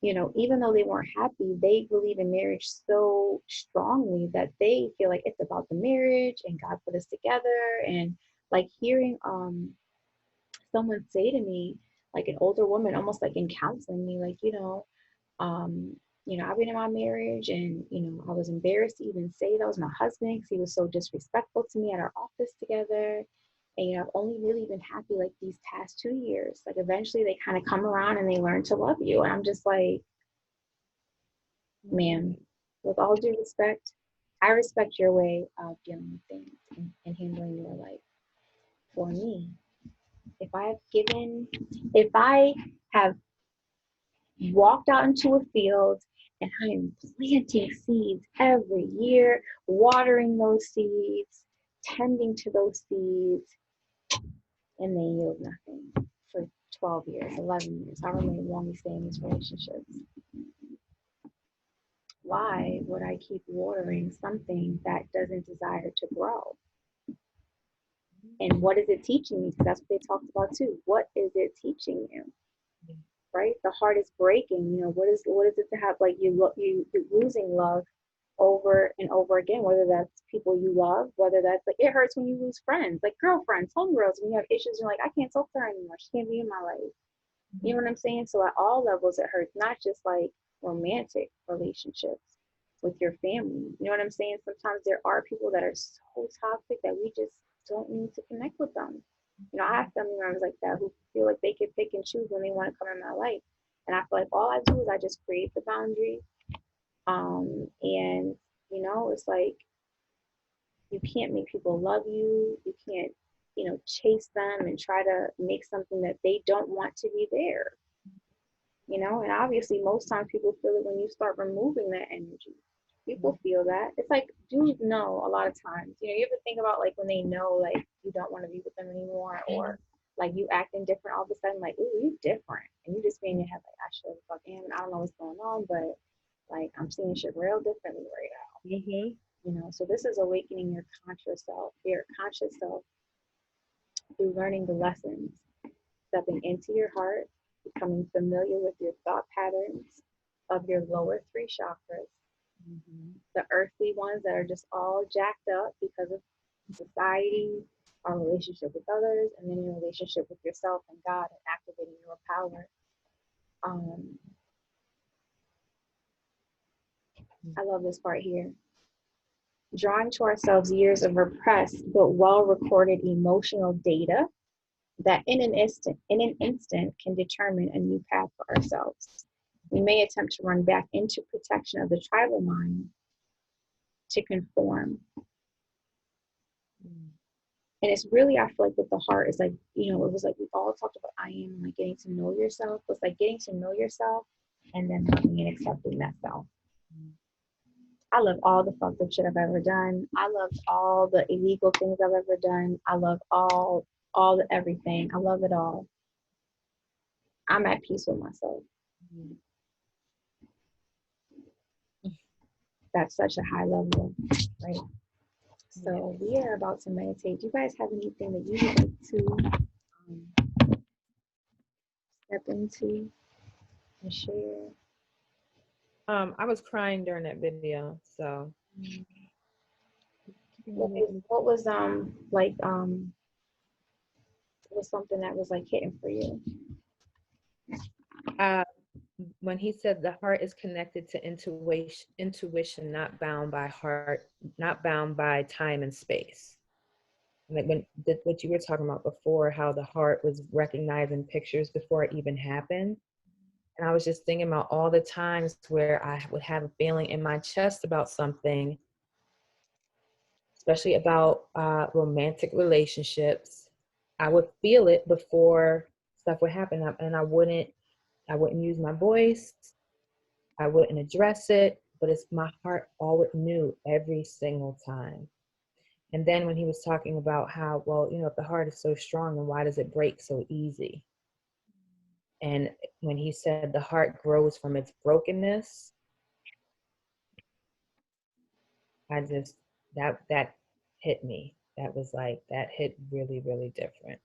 even though they weren't happy, they believe in marriage so strongly that they feel like it's about the marriage and God put us together. And like hearing someone say to me, like an older woman, almost like in counseling me, like, um, I've been in my marriage and, I was embarrassed to even say that was my husband because he was so disrespectful to me at our office together. And, I've only really been happy like these past 2 years. Like eventually they kind of come around and they learn to love you. And I'm just like, man, with all due respect, I respect your way of dealing with things and handling your life. For me, if I have walked out into a field and I am planting seeds every year, watering those seeds, tending to those seeds, and they yield nothing for 12 years, 11 years, however long we stay in these relationships. Why would I keep watering something that doesn't desire to grow? And what is it teaching me? Because that's what they talked about too. What is it teaching you? Right? The heart is breaking. What is it to have like you're losing love over and over again, whether that's people you love, whether that's like it hurts when you lose friends, like girlfriends, homegirls, when you have issues, you're like, I can't talk to her anymore. She can't be in my life. You know what I'm saying? So at all levels it hurts, not just like romantic relationships with your family. You know what I'm saying? Sometimes there are people that are so toxic that we just don't need to connect with them. I have family members like that who feel like they can pick and choose when they want to come in my life. And I feel like all I do is I just create the boundary. And it's like you can't make people love you. You can't, chase them and try to make something that they don't want to be there. And obviously most times people feel it when you start removing that energy. People feel that. It's like dudes know a lot of times. You ever think about like when they know like you don't want to be with them anymore, or like you acting different all of a sudden, like, ooh, you different. And you just be in your head like, I should fuck him and I don't know what's going on, but like I'm seeing shit real differently right now. So this is awakening your conscious self through learning the lessons, stepping into your heart, becoming familiar with your thought patterns of your lower three chakras, the earthly ones that are just all jacked up because of society, our relationship with others, and then your relationship with yourself and God and activating your power. I love this part here. Drawing to ourselves years of repressed but well-recorded emotional data that in an instant can determine a new path for ourselves. We may attempt to run back into protection of the tribal mind to conform. And it's really, I feel like with the heart is like, it was like we all talked about I am, like getting to know yourself. It's like getting to know yourself and then loving and accepting that self. I love all the fucked up shit I've ever done. I love all the illegal things I've ever done. I love all the everything. I love it all. I'm at peace with myself. That's such a high level, right? So we are about to meditate. Do you guys have anything that you would like to step into and share? I was crying during that video, so. What was was something that was like hitting for you? When he said the heart is connected to intuition, not bound by time and space. Like what you were talking about before, how the heart was recognizing pictures before it even happened. And I was just thinking about all the times where I would have a feeling in my chest about something, especially about romantic relationships. I would feel it before stuff would happen, and I wouldn't use my voice. I wouldn't address it, but it's my heart always knew every single time. And then when he was talking about how, well, if the heart is so strong, then why does it break so easy? And when he said the heart grows from its brokenness, I just, that hit me. that was like, that hit really, really different.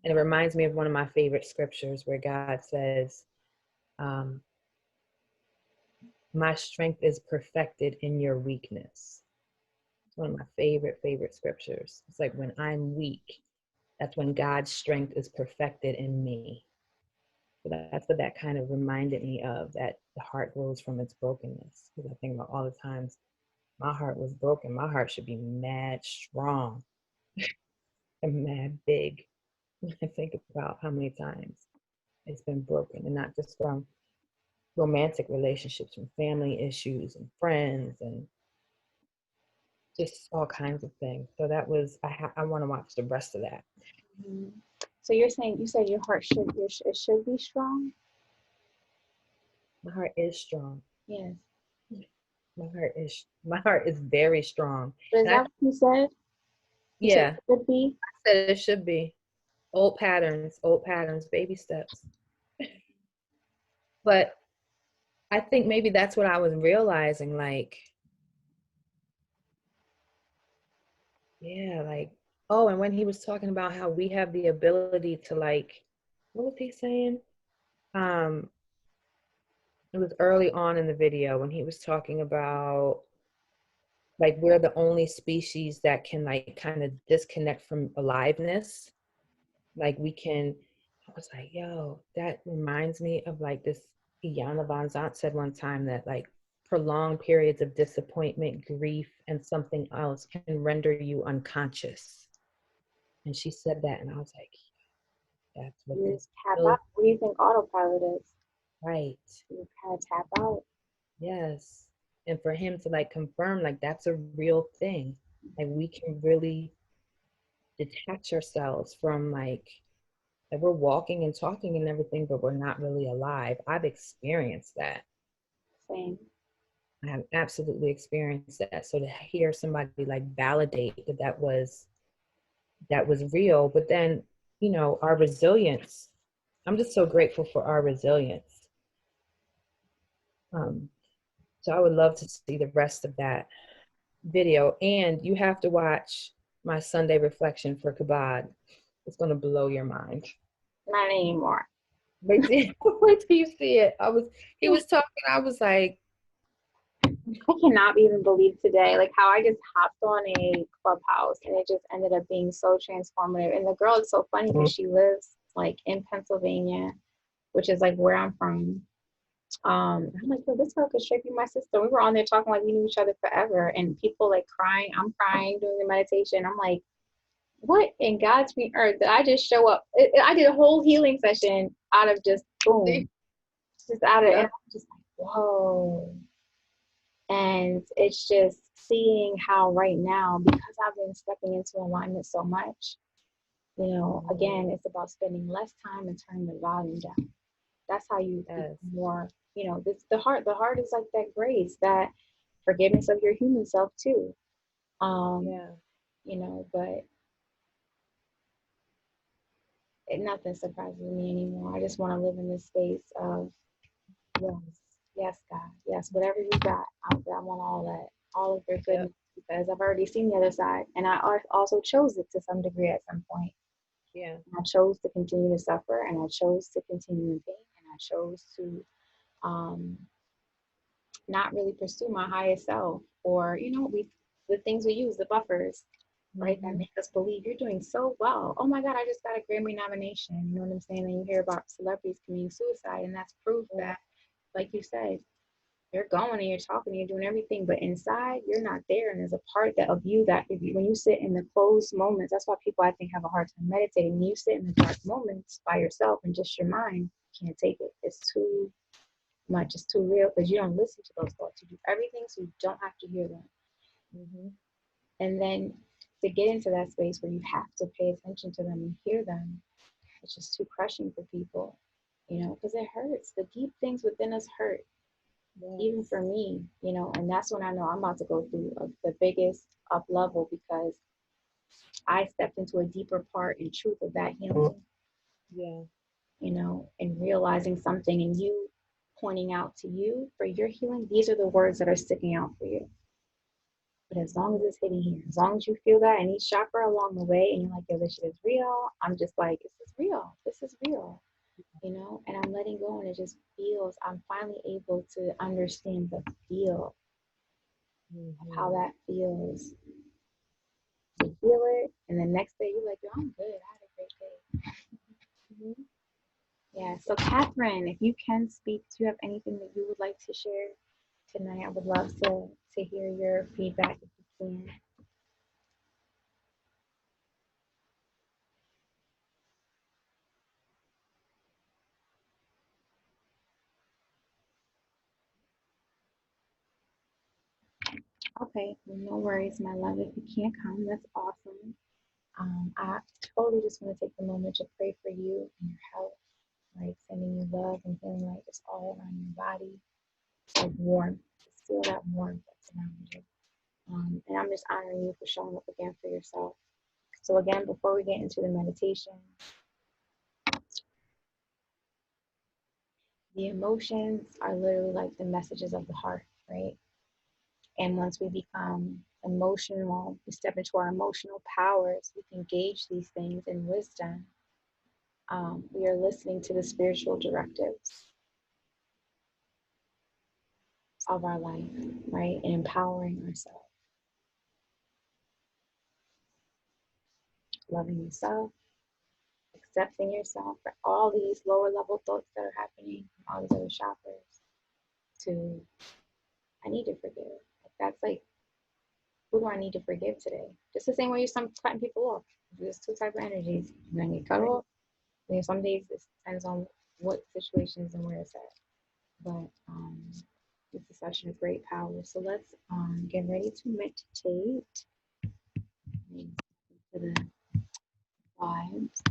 And it reminds me of one of my favorite scriptures where God says, um, my strength is perfected in your weakness. It's one of my favorite scriptures. It's like when I'm weak, that's when God's strength is perfected in me. So that's what that kind of reminded me of, that the heart grows from its brokenness. Because I think about all the times my heart was broken. My heart should be mad strong and mad big. When I think about how many times it's been broken, and not just from romantic relationships, from family issues and friends and just all kinds of things. So that was, I want to watch the rest of that. Mm-hmm. So you're saying, you said your heart it should be strong? My heart is strong. Yes. My heart is very strong. But is that what you said? You said Yeah. it should be? I said it should be. Old patterns, baby steps. But I think maybe that's what I was realizing, like, yeah, like, oh, and when he was talking about how we have the ability to, like, what was he saying? It was early on in the video when he was talking about, like, we're the only species that can, like, kind of disconnect from aliveness. Like, we can, I was like, yo, that reminds me of, like, this, Iyanla Vanzant said one time that, like, prolonged periods of disappointment, grief, and something else can render you unconscious. And she said that, and I was like, that's what You this tap feels. out. What do you think autopilot is? Right. You kind of tap out. Yes. And for him to, like, confirm, like, that's a real thing. Like, we can really detach ourselves from, like we're walking and talking and everything, but we're not really alive. I've experienced that. Same. I have absolutely experienced that. So to hear somebody, like, validate that was real, but then, our resilience. I'm just so grateful for our resilience. So I would love to see the rest of that video, and you have to watch my Sunday reflection for Kabad. It's going to blow your mind. Not anymore. Wait till you see it. He was talking, I was like, I cannot even believe today, like, how I just hopped on a Clubhouse and it just ended up being so transformative. And the girl is so funny because she lives, like, in Pennsylvania, which is, like, where I'm from. I'm like, yo, this girl could straight be my sister. We were on there talking like we knew each other forever, and people, like, crying. I'm crying doing the meditation. I'm like, what in God's green earth did I just show up? I did a whole healing session out of just boom, just out of, and I'm just like, whoa. And it's just seeing how right now, because I've been stepping into alignment so much, again, it's about spending less time and turning the volume down. That's how you become more, the heart is like that grace, that forgiveness of your human self too. But nothing surprises me anymore. I just want to live in this space of, yes, God, yes, whatever you got out there, I want all of your goodness, because I've already seen the other side, and I also chose it to some degree at some point. Yeah. And I chose to continue to suffer, and I chose to continue in pain, and I chose to not really pursue my highest self, or the things we use, the buffers, right, that make us believe you're doing so well. Oh my God, I just got a Grammy nomination. You know what I'm saying? And you hear about celebrities committing suicide, and that's proof that, like you said, you're going and you're talking and you're doing everything, but inside you're not there. And there's a part of you that when you sit in the closed moments, that's why people, I think, have a hard time meditating. When you sit in the dark moments by yourself and just your mind, you can't take it. It's too much. It's too real, because you don't listen to those thoughts. You do everything so you don't have to hear them. And then to get into that space where you have to pay attention to them and hear them, it's just too crushing for people, because it hurts. The deep things within us hurt. Even for me, and that's when I know I'm about to go through the biggest up level, because I stepped into a deeper part and truth of that healing. Yeah. And realizing something, and you pointing out to you for your healing, these are the words that are sticking out for you. But as long as it's hitting here, as long as you feel that in each chakra along the way, and you're like, yo, this shit is real, I'm just like, this is real. This is real. You know, and I'm letting go, and it just feels, I'm finally able to understand the feel of how that feels. You feel it, and the next day you're like, yo, I'm good. I had a great day. Yeah. So, Catherine, if you can speak, do you have anything that you would like to share tonight? I would love to hear your feedback if you can. Okay, well, no worries, my love. If you can't come, that's awesome. I totally just want to take the moment to pray for you and your health, like sending you love and feeling like it's all around your body, like warmth. Just feel that warmth that's around you. And I'm just honoring you for showing up again for yourself. So again, before we get into the meditation, the emotions are literally like the messages of the heart, right? And once we become emotional, we step into our emotional powers, we can gauge these things in wisdom. We are listening to the spiritual directives of our life, right? And empowering ourselves, loving yourself, accepting yourself for all these lower level thoughts that are happening, all these other chakras, to I need to forgive. Like that's like, who do I need to forgive today? Just the same way you're cutting people off. There's two types of energies. You're gonna get cut off. And some days it depends on what situations and where it's at. But this is such a great power. So let's get ready to meditate. To the vibes.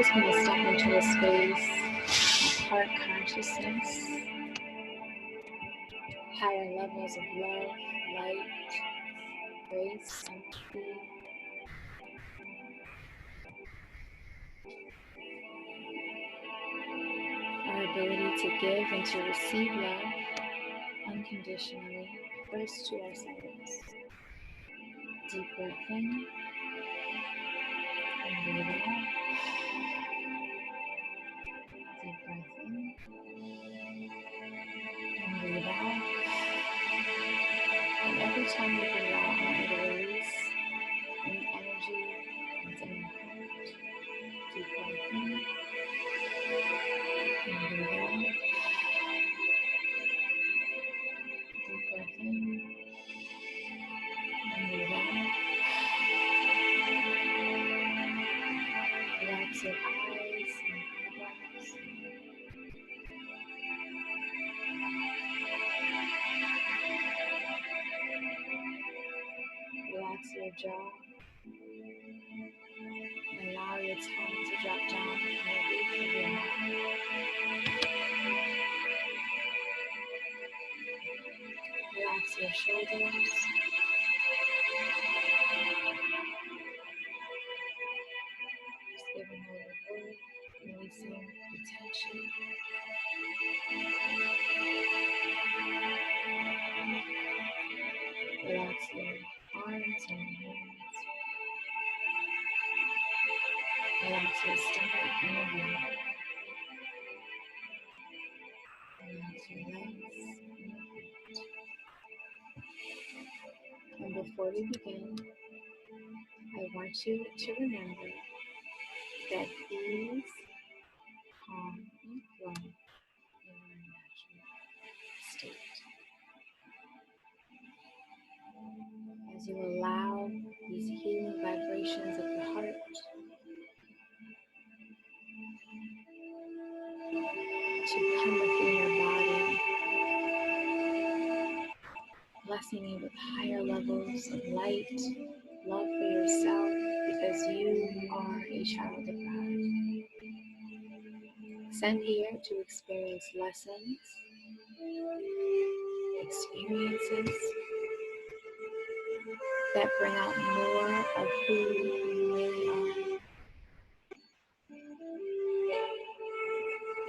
Just going to step into a space of heart consciousness, higher levels of love, light, grace, empathy. Our ability to give and to receive love unconditionally, first to ourselves. Deep breath in and breathe out. Deep breath in and breathe out. And every time you breathe out, I want you to release any energy that's in your heart. Deep breath in and breathe out. Deep breath in and breathe out. Relax your eyes and eyebrows. Relax your jaw. And allow your tongue to drop down from the roof of your mouth. Relax your shoulders. Just giving all the work, releasing the tension. Relax your arms and your hands. Relax your stomach and your belly. Relax your legs and your feet. before we begin, I want you to remember that ease, calm, and flow in your natural state. As you allow these healing vibrations of the heart to come within your body, blessing you with higher levels of light, love for yourself, because you are a child of God. Sent here to experience lessons, experiences that bring out more of who you really are.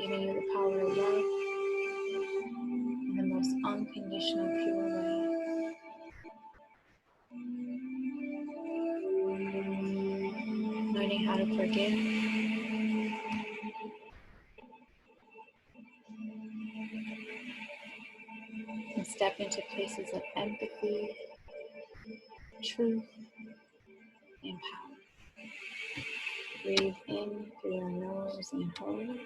Giving you the power to love in the most unconditional, pure way. Learning how to forgive, and step into places of empathy, truth, and power. Breathe in through your nose and hold,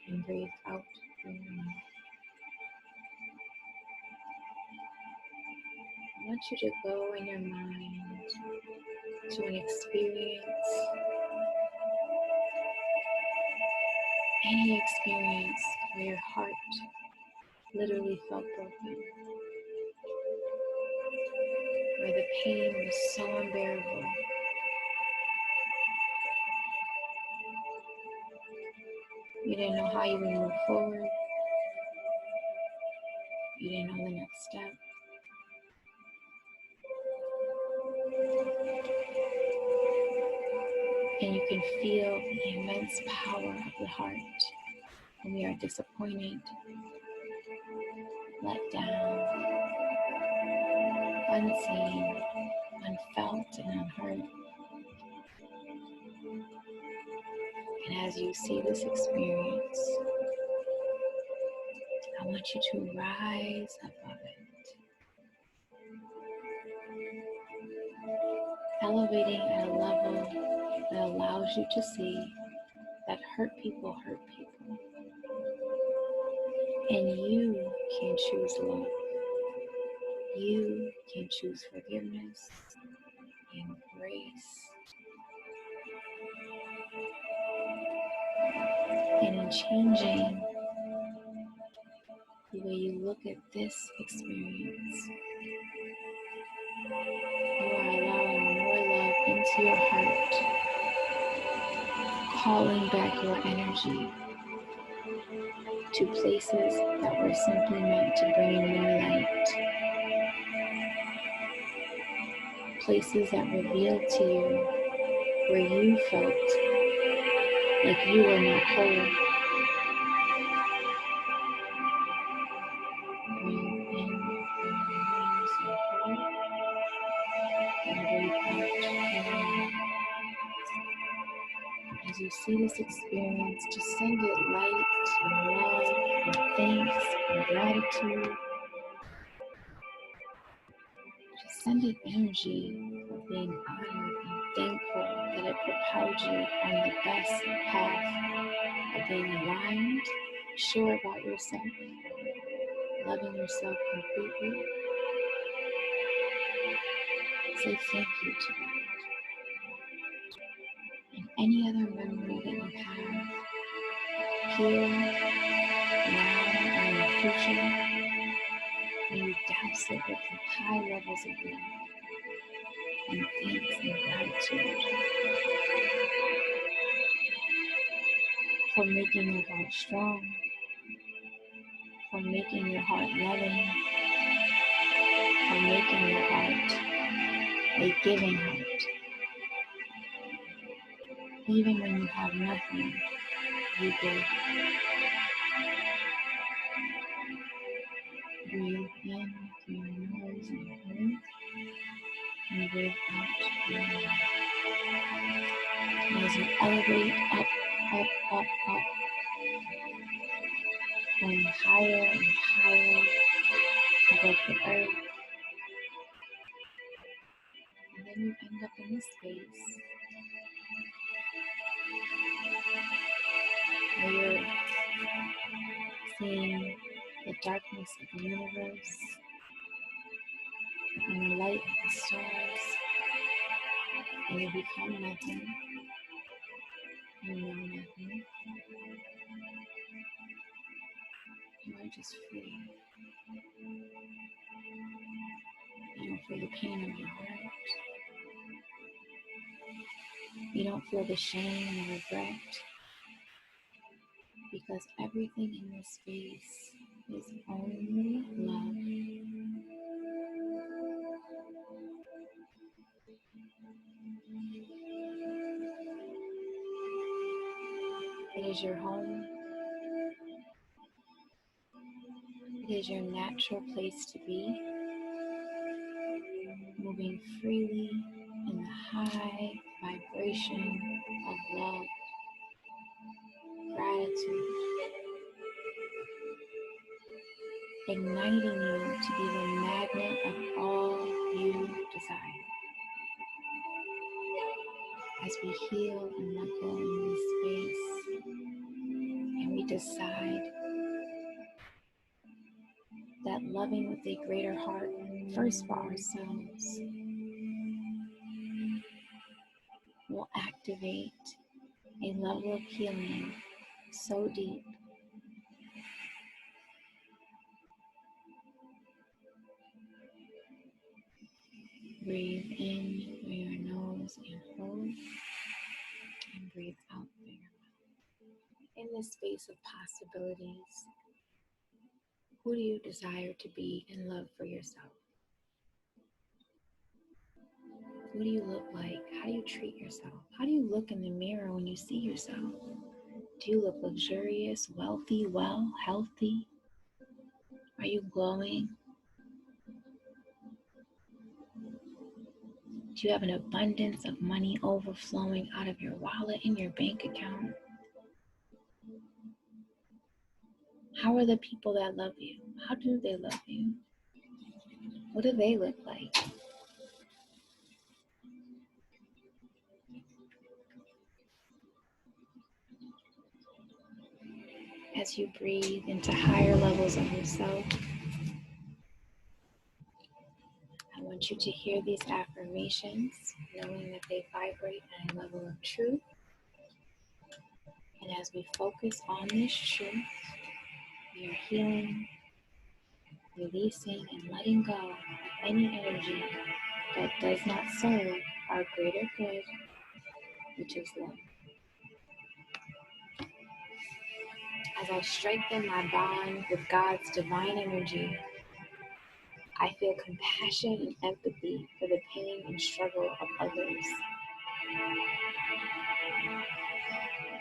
and breathe out through your mouth. I want you to go in your mind to an experience, any experience where your heart literally felt broken, where the pain was so unbearable. You didn't know how you would move forward. You didn't know the next step. And you can feel the immense power of the heart when we are disappointed, let down, unseen, unfelt, and unheard. And as you see this experience, I want you to rise above it, elevating at a level that allows you to see that hurt people, and you can choose love. You can choose forgiveness and grace. And in changing the way you look at this experience, you are allowing more love into your heart, calling back your energy to places that were simply meant to bring in more light, places that revealed to you where you felt like you were not whole. Breathe in through your nose and hold, and breathe out through your mouth. As you see this experience, just send it light and love and thanks and gratitude. Just send it energy of being honored and thankful that it propelled you on the best path of being aligned, sure about yourself, loving yourself completely. Say thank you to that. And any other memory that you have here, now, or in the future, may you douse it with high levels of love and thanks and gratitude for making your heart strong, for making your heart loving, for making your heart a giving heart. Even when you have nothing, you give. Breathe in through your nose and hold, and breathe out through your mouth. And as you elevate up, up, up, up, going higher and higher above the earth, then you end up in this space where you're seeing the darkness of the universe and the light of the stars, and you become nothing. You know nothing. You are just free. You don't feel the pain of your heart. You don't feel the shame and regret, because everything in this space is only love. It is your home. It is your natural place to be, moving freely in the high vibration of love, gratitude, igniting you to be the magnet of all you desire. As we heal and let go in this space, and we decide that loving with a greater heart, first for ourselves, will activate a level of healing so deep breathe in through your nose and hold, and breathe out through your mouth. In this space of possibilities, who do you desire to be in love for yourself? Who do you look like? How do you treat yourself? How do you look in the mirror when you see yourself? Do you look luxurious, wealthy, well, healthy? Are you glowing? Do you have an abundance of money overflowing out of your wallet in your bank account? How are the people that love you? How do they love you? What do they look like? As you breathe into higher levels of yourself, I want you to hear these affirmations, knowing that they vibrate at a level of truth. And as we focus on this truth, we are healing, releasing, and letting go of any energy that does not serve our greater good, which is love. As I strengthen my bond with God's divine energy, I feel compassion and empathy for the pain and struggle of others.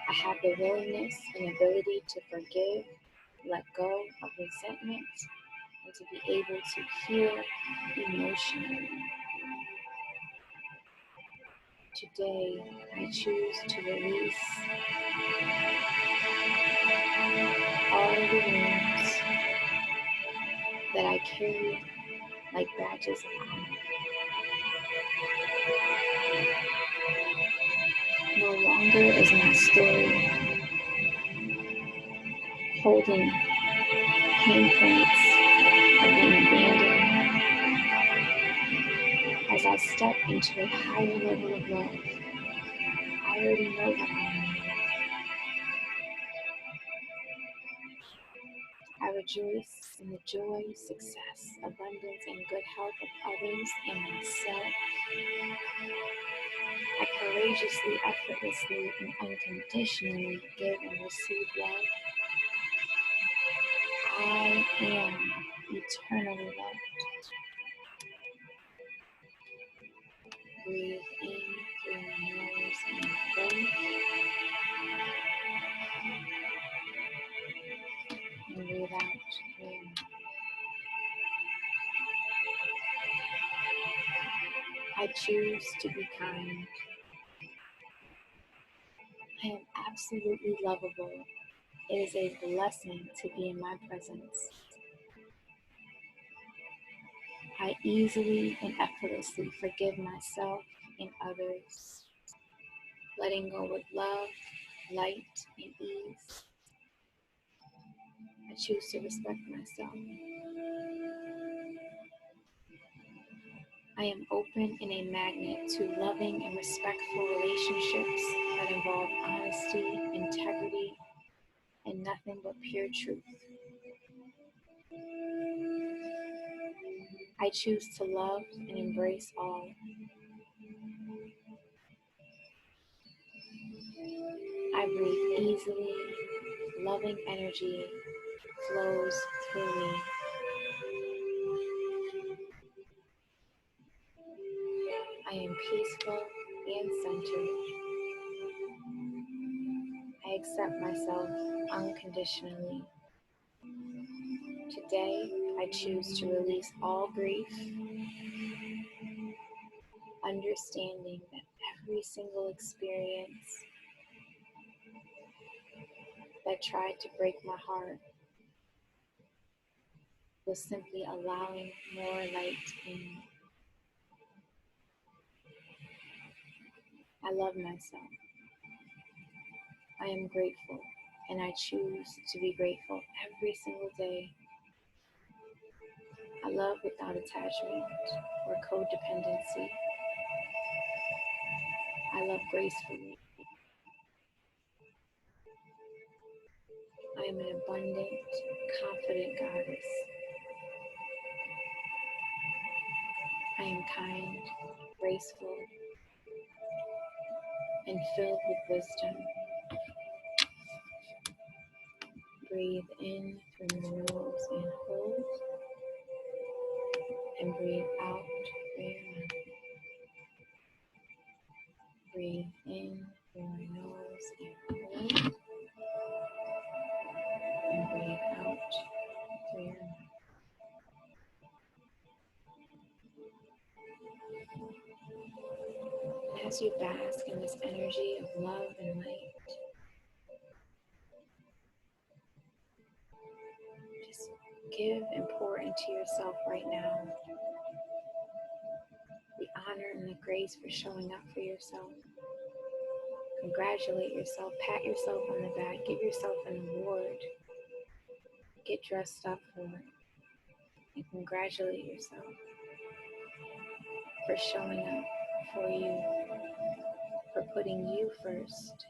I have the willingness and ability to forgive, let go of resentment, and to be able to heal emotionally. Today, I choose to release all of the wounds that I carry like badges of honor. No longer is my story holding pain points of being abandoned. As I step into a higher level of love, I already know that I am. I rejoice in the joy, success, abundance, and good health of others and myself. I courageously, effortlessly, and unconditionally give and receive love. I am eternally loved. Breathe in through your nose and hold, and breathe out through your mouth. I choose to be kind. I am absolutely lovable. It is a blessing to be in my presence. I I easily and effortlessly forgive myself and others, letting go with love, light, and ease. I choose to respect myself. I am open and a magnet to loving and respectful relationships that involve honesty, integrity, and nothing but pure truth. I choose to love and embrace all. I breathe easily. Loving energy flows through me. I am peaceful and centered. I accept myself unconditionally. Today, I choose to release all grief, understanding that every single experience that tried to break my heart was simply allowing more light in. I love myself. I am grateful, and I choose to be grateful every single day. I love without attachment or codependency. I love gracefully. I am an abundant, confident goddess. I am kind, graceful, and filled with wisdom. Breathe in through your nose and hold, and breathe out through your mouth. Breathe in through your nose and hold, and breathe out through your mouth. As you bask in this energy of love and light, just give and pour into yourself right now the honor and the grace for showing up for yourself. Congratulate yourself, pat yourself on the back, give yourself an award, get dressed up for it, and congratulate yourself for showing up for you, for putting you first.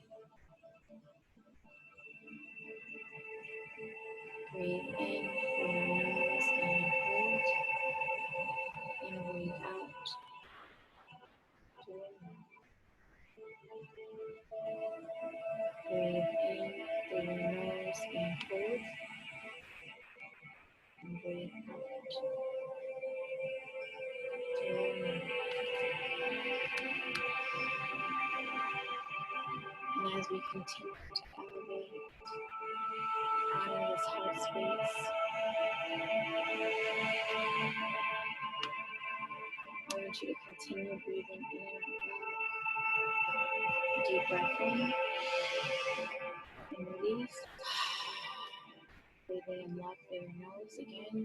Breathe in through your nose and hold, and breathe out through your mouth. Breathe in through your nose and hold, and breathe out through your mouth. And as we continue to elevate, honor this heart space, I want you to continue breathing in and out. Deep breath in and release. Breathing in love through your nose again.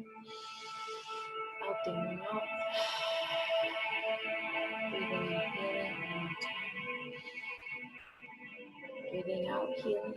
Out through your mouth. Breathing in healing one more time. Breathing out healing.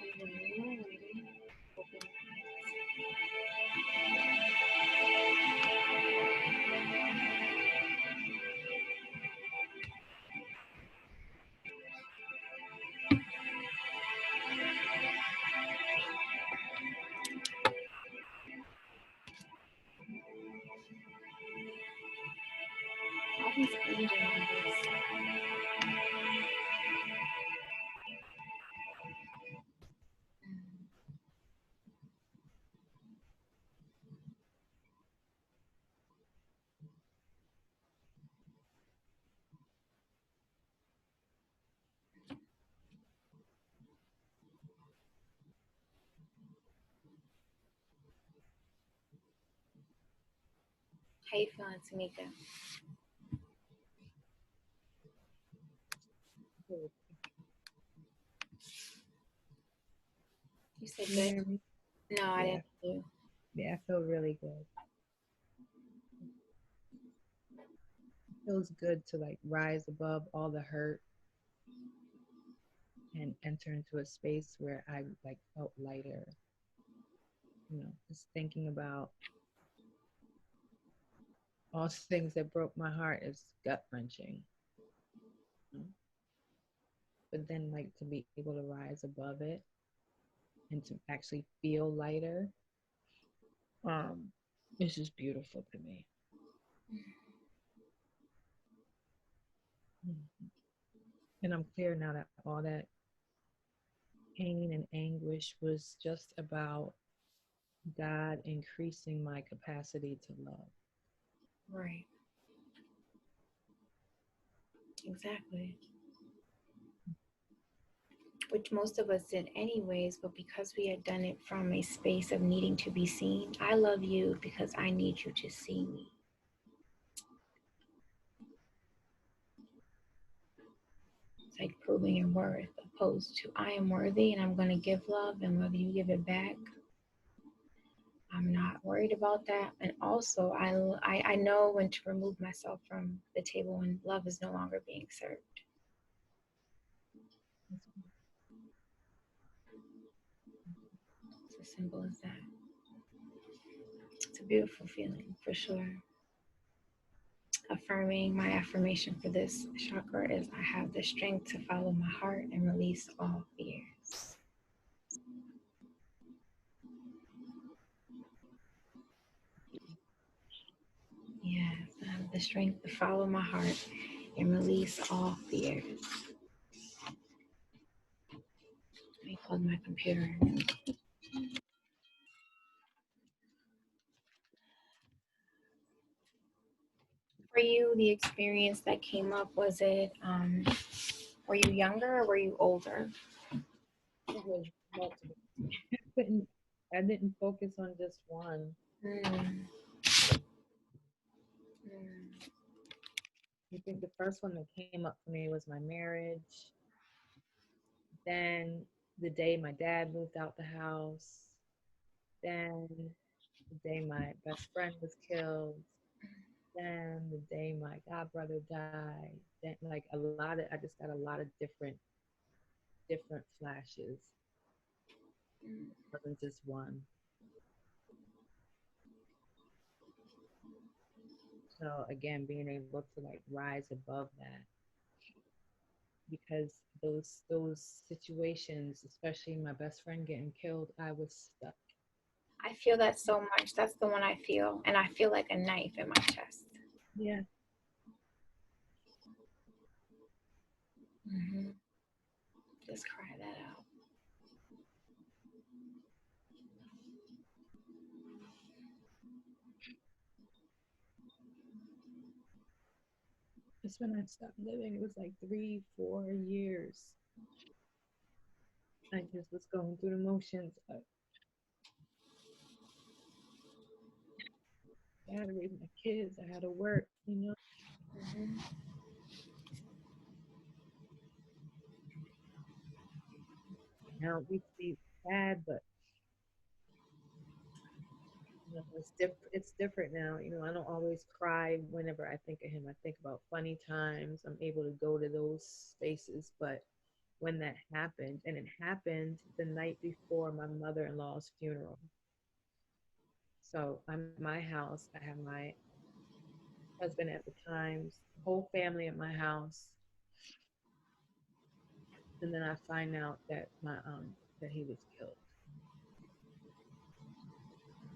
And when you are ready, open your eyes. All these angel numbers. How you feeling, Tamika? You said Can you good? hear me? No, I Yeah. didn't hear you. Yeah, I feel really good. It feels good to like rise above all the hurt and enter into a space where I like felt lighter. You know, just thinking about all the things that broke my heart is gut wrenching. You know? But then like to be able to rise above it and to actually feel lighter, it's just beautiful to me. And I'm clear now that all that pain and anguish was just about God increasing my capacity to love. Right. Exactly. Which most of us did anyways, but because we had done it from a space of needing to be seen, I love you because I need you to see me. It's like proving your worth, opposed to I am worthy and I'm going to give love, and whether you give it back, I'm not worried about that. And also, I know when to remove myself from the table when love is no longer being served. It's as simple as that. It's a beautiful feeling for sure. Affirming, my affirmation for this chakra is I have the strength to follow my heart and release all fears. Yes, I have the strength to follow my heart and release all fears. Let me plug my computer in. For you, the experience that came up, was it, were you younger or were you older? It was multiple. I didn't focus on just one. I think the first one that came up for me was my marriage. Then the day my dad moved out the house. Then the day my best friend was killed. Then the day my godbrother died. Then like I just got a lot of different flashes. It wasn't just one. So again, being able to like rise above that, because those situations, especially my best friend getting killed, I was stuck. I feel that so much. That's the one I feel. And I feel like a knife in my chest. Yeah. Mm-hmm. Just cry that out. Just when I stopped living, it was like 3-4 years. I just was going through the motions. I had to raise my kids. I had to work, you know. Mm-hmm. Now it used to be sad, but you know, it's different now. You know, I don't always cry whenever I think of him. I think about funny times. I'm able to go to those spaces, but when that happened, and it happened the night before my mother-in-law's funeral. So I'm at my house. I have my husband at the time's whole family at my house, and then I find out that that he was killed.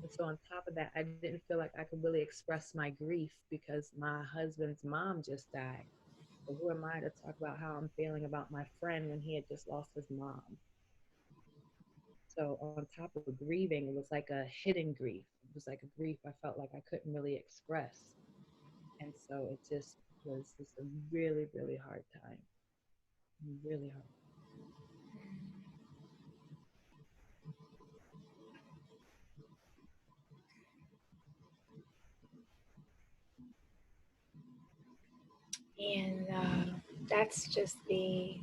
And so on top of that, I didn't feel like I could really express my grief because my husband's mom just died. So who am I to talk about how I'm feeling about my friend when he had just lost his mom? So on top of grieving, it was like a hidden grief. It was like a grief I felt like I couldn't really express. And so it just was just a really, really hard time. Really hard. And that's just the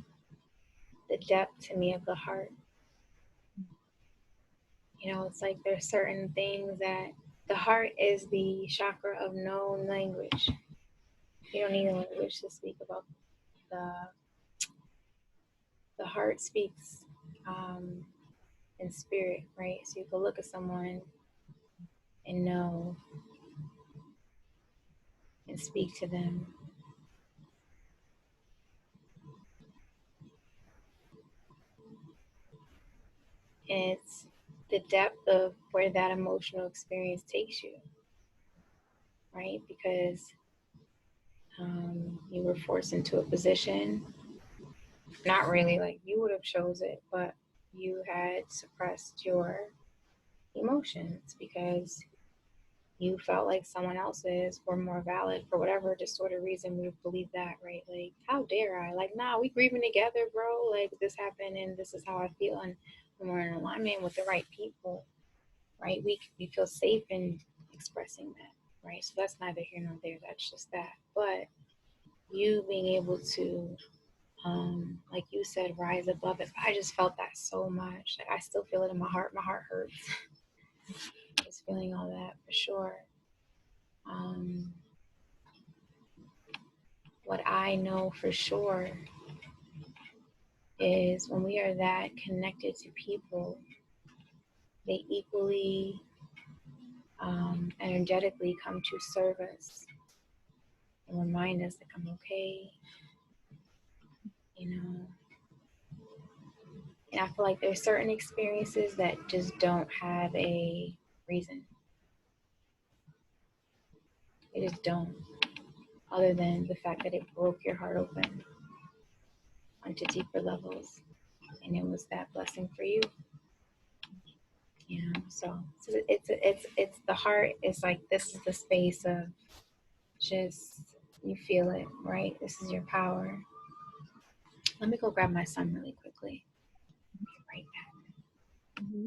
depth to me of the heart. You know, it's like there's certain things that the heart is the chakra of known language. You don't need a language to speak about the heart speaks in spirit, right? So you can look at someone and know and speak to them. And it's the depth of where that emotional experience takes you, right? Because you were forced into a position, not really like you would have chose it, but you had suppressed your emotions because you felt like someone else's were more valid for whatever distorted reason we believe that, right? Like, how dare I? Like, nah, we grieving together, bro. Like, this happened and this is how I feel. And when we're in alignment with the right people, right, we feel safe in expressing that, right? So that's neither here nor there. That's just that. But you being able to, like you said, rise above it. I just felt that so much. Like, I still feel it in my heart. My heart hurts. Just feeling all that for sure. What I know for sure is when we are that connected to people, they equally energetically come to serve us and remind us that I'm okay, you know. And I feel like there's certain experiences that just don't have a reason. They just don't, other than the fact that it broke your heart open onto deeper levels. And it was that blessing for you. You know, so it's the heart is like, this is the space of just, you feel it, right? This is your power. Let me go grab my son really quickly. Be right back. Mm-hmm.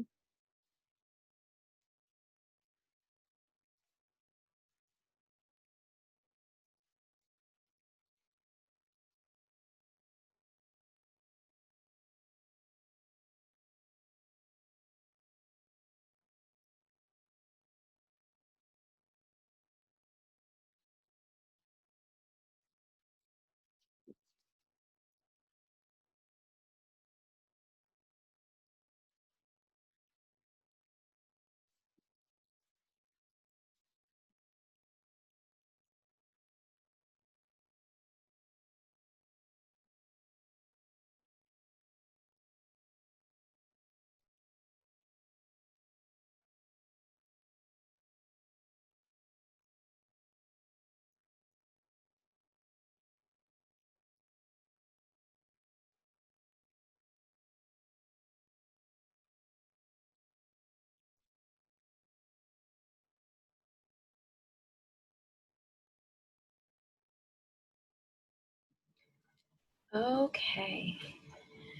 Okay.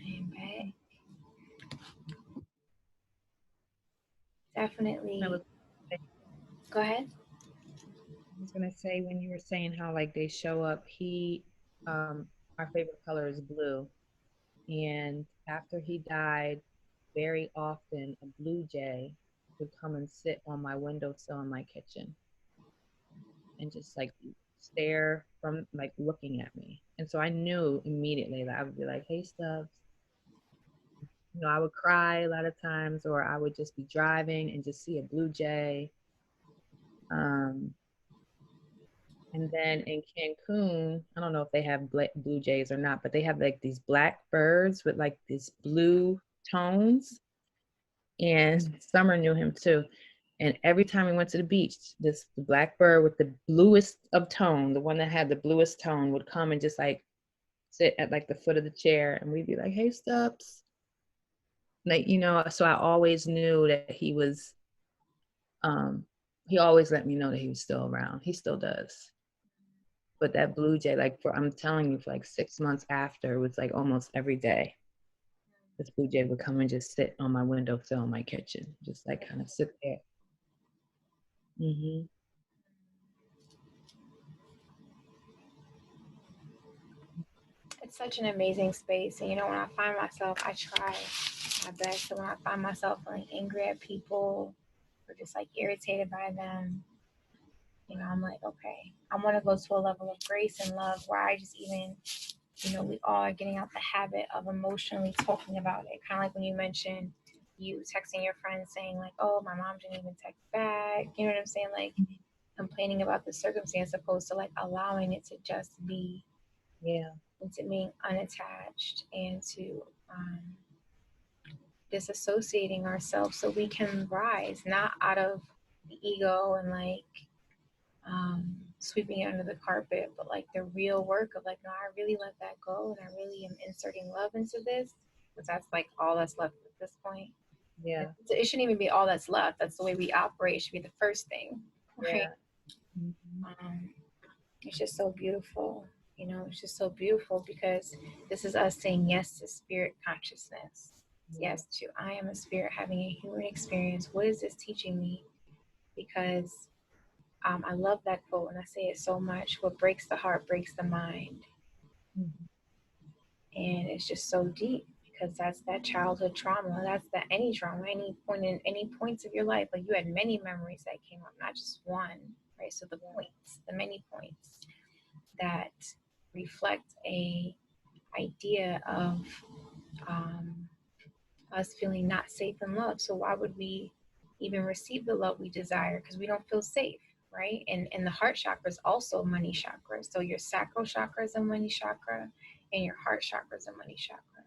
I'm back. I Definitely. was, Go ahead. I was gonna say when you were saying how like they show up, our favorite color is blue, and after he died, very often a blue jay would come and sit on my windowsill in my kitchen and just like stare from like looking at me. And so I knew immediately that I would be like, "Hey, Stubbs." You know, I would cry a lot of times, or I would just be driving and just see a blue jay. Um, and then in Cancun, I don't know if they have blue jays or not, but they have like these black birds with like these blue tones. And Summer knew him too. And every time we went to the beach, this black bird with the bluest of tone, the one that had the bluest tone, would come and just like sit at like the foot of the chair, and we'd be like, "Hey, Stubbs." Like, you know, so I always knew that um, he always let me know that he was still around. He still does. But that blue jay, like I'm telling you, for like 6 months after, it was like almost every day. This blue jay would come and just sit on my windowsill in my kitchen, just like kind of sit there. Mm-hmm. It's such an amazing space. And, you know, when I find myself, I try my best. So when I find myself feeling angry at people or just like irritated by them, you know, I'm like, okay, I want to go to a level of grace and love where I just even, you know, we all are getting out the habit of emotionally talking about it. Kind of like when you mentioned you texting your friends saying like, oh, my mom didn't even text back. You know what I'm saying? Like complaining about the circumstance opposed to like allowing it to just be, Yeah. and to being unattached and to disassociating ourselves so we can rise, not out of the ego and like sweeping it under the carpet, but like the real work of like, no, I really let that go and I really am inserting love into this, because that's like all that's left at this point. Yeah. It shouldn't even be all that's left. That's the way we operate. It should be the first thing, right? Yeah. Mm-hmm. It's just so beautiful. You know, it's just so beautiful because this is us saying yes to spirit consciousness. Yes to I am a spirit having a human experience. What is this teaching me? Because I love that quote and I say it so much. What breaks the heart breaks the mind. Mm-hmm. And it's just so deep because that's that childhood trauma. That's that any trauma, any point in any points of your life. Like you had many memories that came up, not just one, right? So the points, the many points that reflect a idea of us feeling not safe in love. So why would we even receive the love we desire? Because we don't feel safe, right? And the heart chakra is also money chakra. So your sacral chakra is a money chakra, and your heart chakra is a money chakra.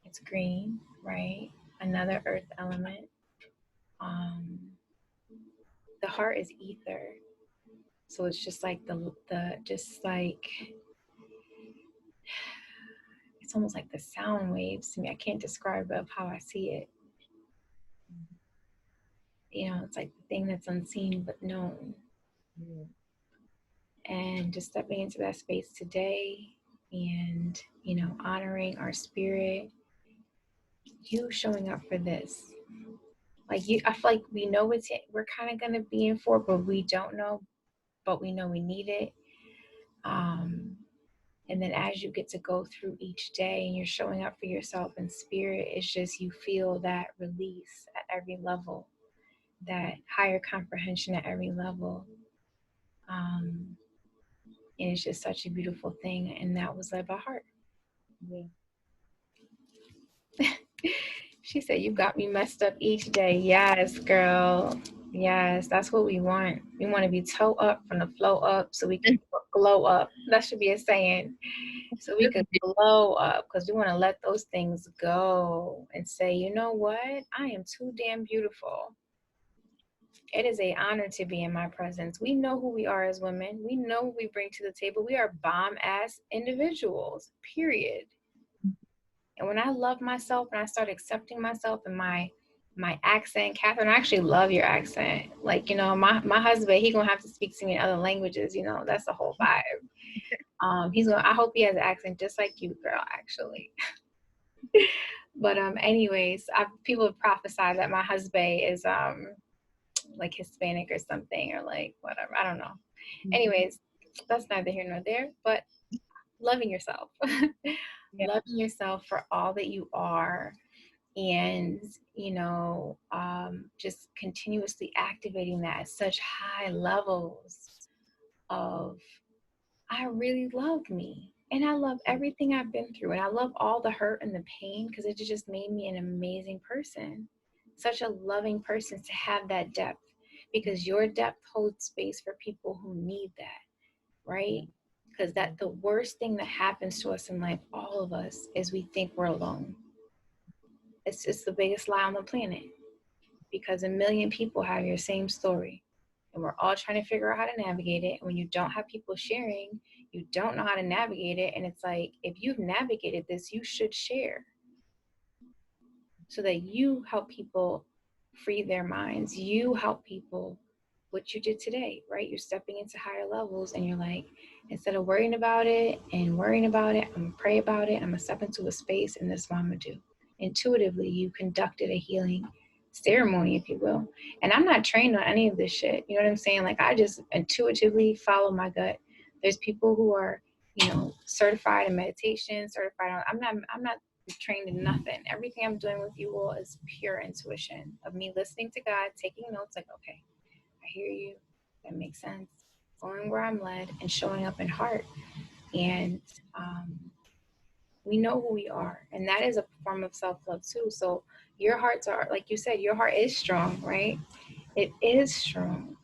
It's green, right? Another earth element. The heart is ether. So it's just like just like, it's almost like the sound waves to me. I can't describe it of how I see it. You know, it's like the thing that's unseen but known. And just stepping into that space today and, you know, honoring our spirit, you showing up for this. Like you, I feel like we know we're kind of going to be in for, but we don't know, but we know we need it. And then as you get to go through each day and you're showing up for yourself in spirit, it's just you feel that release at every level, that higher comprehension at every level. And it's just such a beautiful thing. And that was led by heart. Yeah. She said, you got me messed up each day. Yes, girl. Yes, that's what we want. We want to be toe up from the flow up so we can glow up. That should be a saying. So we could glow up because we want to let those things go and say, you know what? I am too damn beautiful. It is an honor to be in my presence. We know who we are as women. We know what we bring to the table. We are bomb-ass individuals, period. And when I love myself and I start accepting myself and my accent, Catherine, I actually love your accent. Like, you know, my husband, he gonna have to speak to me in other languages, you know, that's the whole vibe. I hope he has an accent just like you, girl, actually. But anyways, people have prophesied that my husband is like Hispanic or something, or like whatever, I don't know. Anyways, that's neither here nor there, but loving yourself. Loving yourself for all that you are, and you know, just continuously activating that at such high levels of I really love me and I love everything I've been through and I love all the hurt and the pain because it just made me an amazing person, such a loving person to have that depth, because your depth holds space for people who need that, right? Because that the worst thing that happens to us in life, all of us, is we think we're alone. It's just the biggest lie on the planet, because a million people have your same story and we're all trying to figure out how to navigate it. And when you don't have people sharing, you don't know how to navigate it. And it's like, if you've navigated this, you should share so that you help people free their minds. You help people what you did today, right? You're stepping into higher levels and you're like, instead of worrying about it, I'm gonna pray about it. I'm gonna step into a space and this is what I'm gonna do. Intuitively, you conducted a healing ceremony, if you will. And I'm not trained on any of this shit. You know what I'm saying? Like I just intuitively follow my gut. There's people who are, certified in meditation, certified on, I'm not trained in nothing. Everything I'm doing with you all is pure intuition of me listening to God, taking notes like, okay, I hear you. That makes sense. Going where I'm led and showing up in heart. And we know who we are. And that is a form of self-love too. So your hearts are, like you said, your heart is strong, right? It is strong.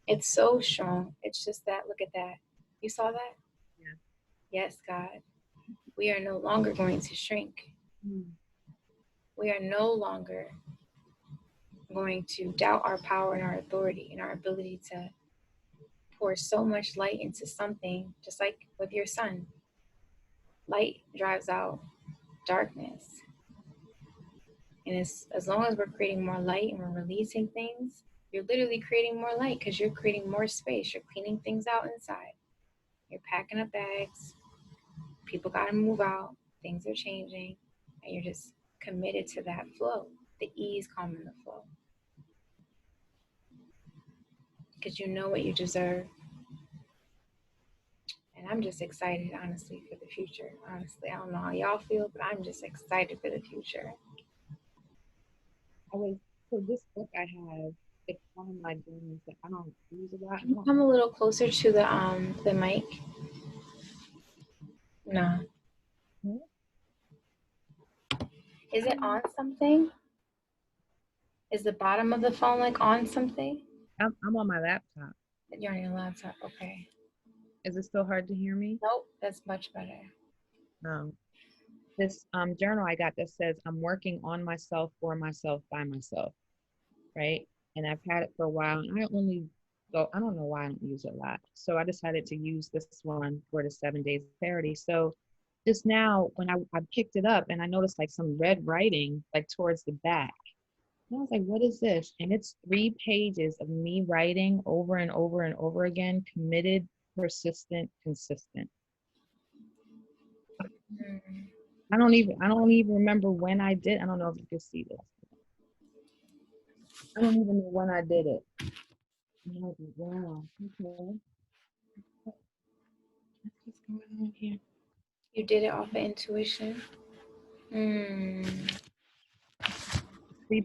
It's so strong. It's just that, look at that. You saw that? Yeah. Yes, God. We are no longer going to shrink. We are no longer going to doubt our power and our authority and our ability to pour so much light into something, just like with your son. Light drives out darkness. And as long as we're creating more light and we're releasing things, you're literally creating more light because you're creating more space. You're cleaning things out inside. You're packing up bags. People got to move out. Things are changing. And you're just committed to that flow, the ease, calm, and the flow. Because you know what you deserve. And I'm just excited, honestly, for the future. Honestly, I don't know how y'all feel, but I'm just excited for the future. So this book I have, it's one of my journals that I don't use a lot. Can you come a little closer to the mic? No. Is it on something? Is the bottom of the phone like on something? I'm on my laptop. You're on your laptop, okay. Is it still hard to hear me? Nope, that's much better. No. This journal I got that says, I'm working on myself, for myself, by myself, right? And I've had it for a while, and I don't know why I don't use it a lot. So I decided to use this one for the 7 days of clarity. So just now, when I picked it up and I noticed like some red writing, like towards the back, and I was like, what is this? And it's 3 pages of me writing over and over and over again, committed, persistent, consistent. I don't even remember when I did. I don't know if you can see this. I don't even know when I did it. I'm like, wow, okay. What's going on here? You did it off of intuition? 3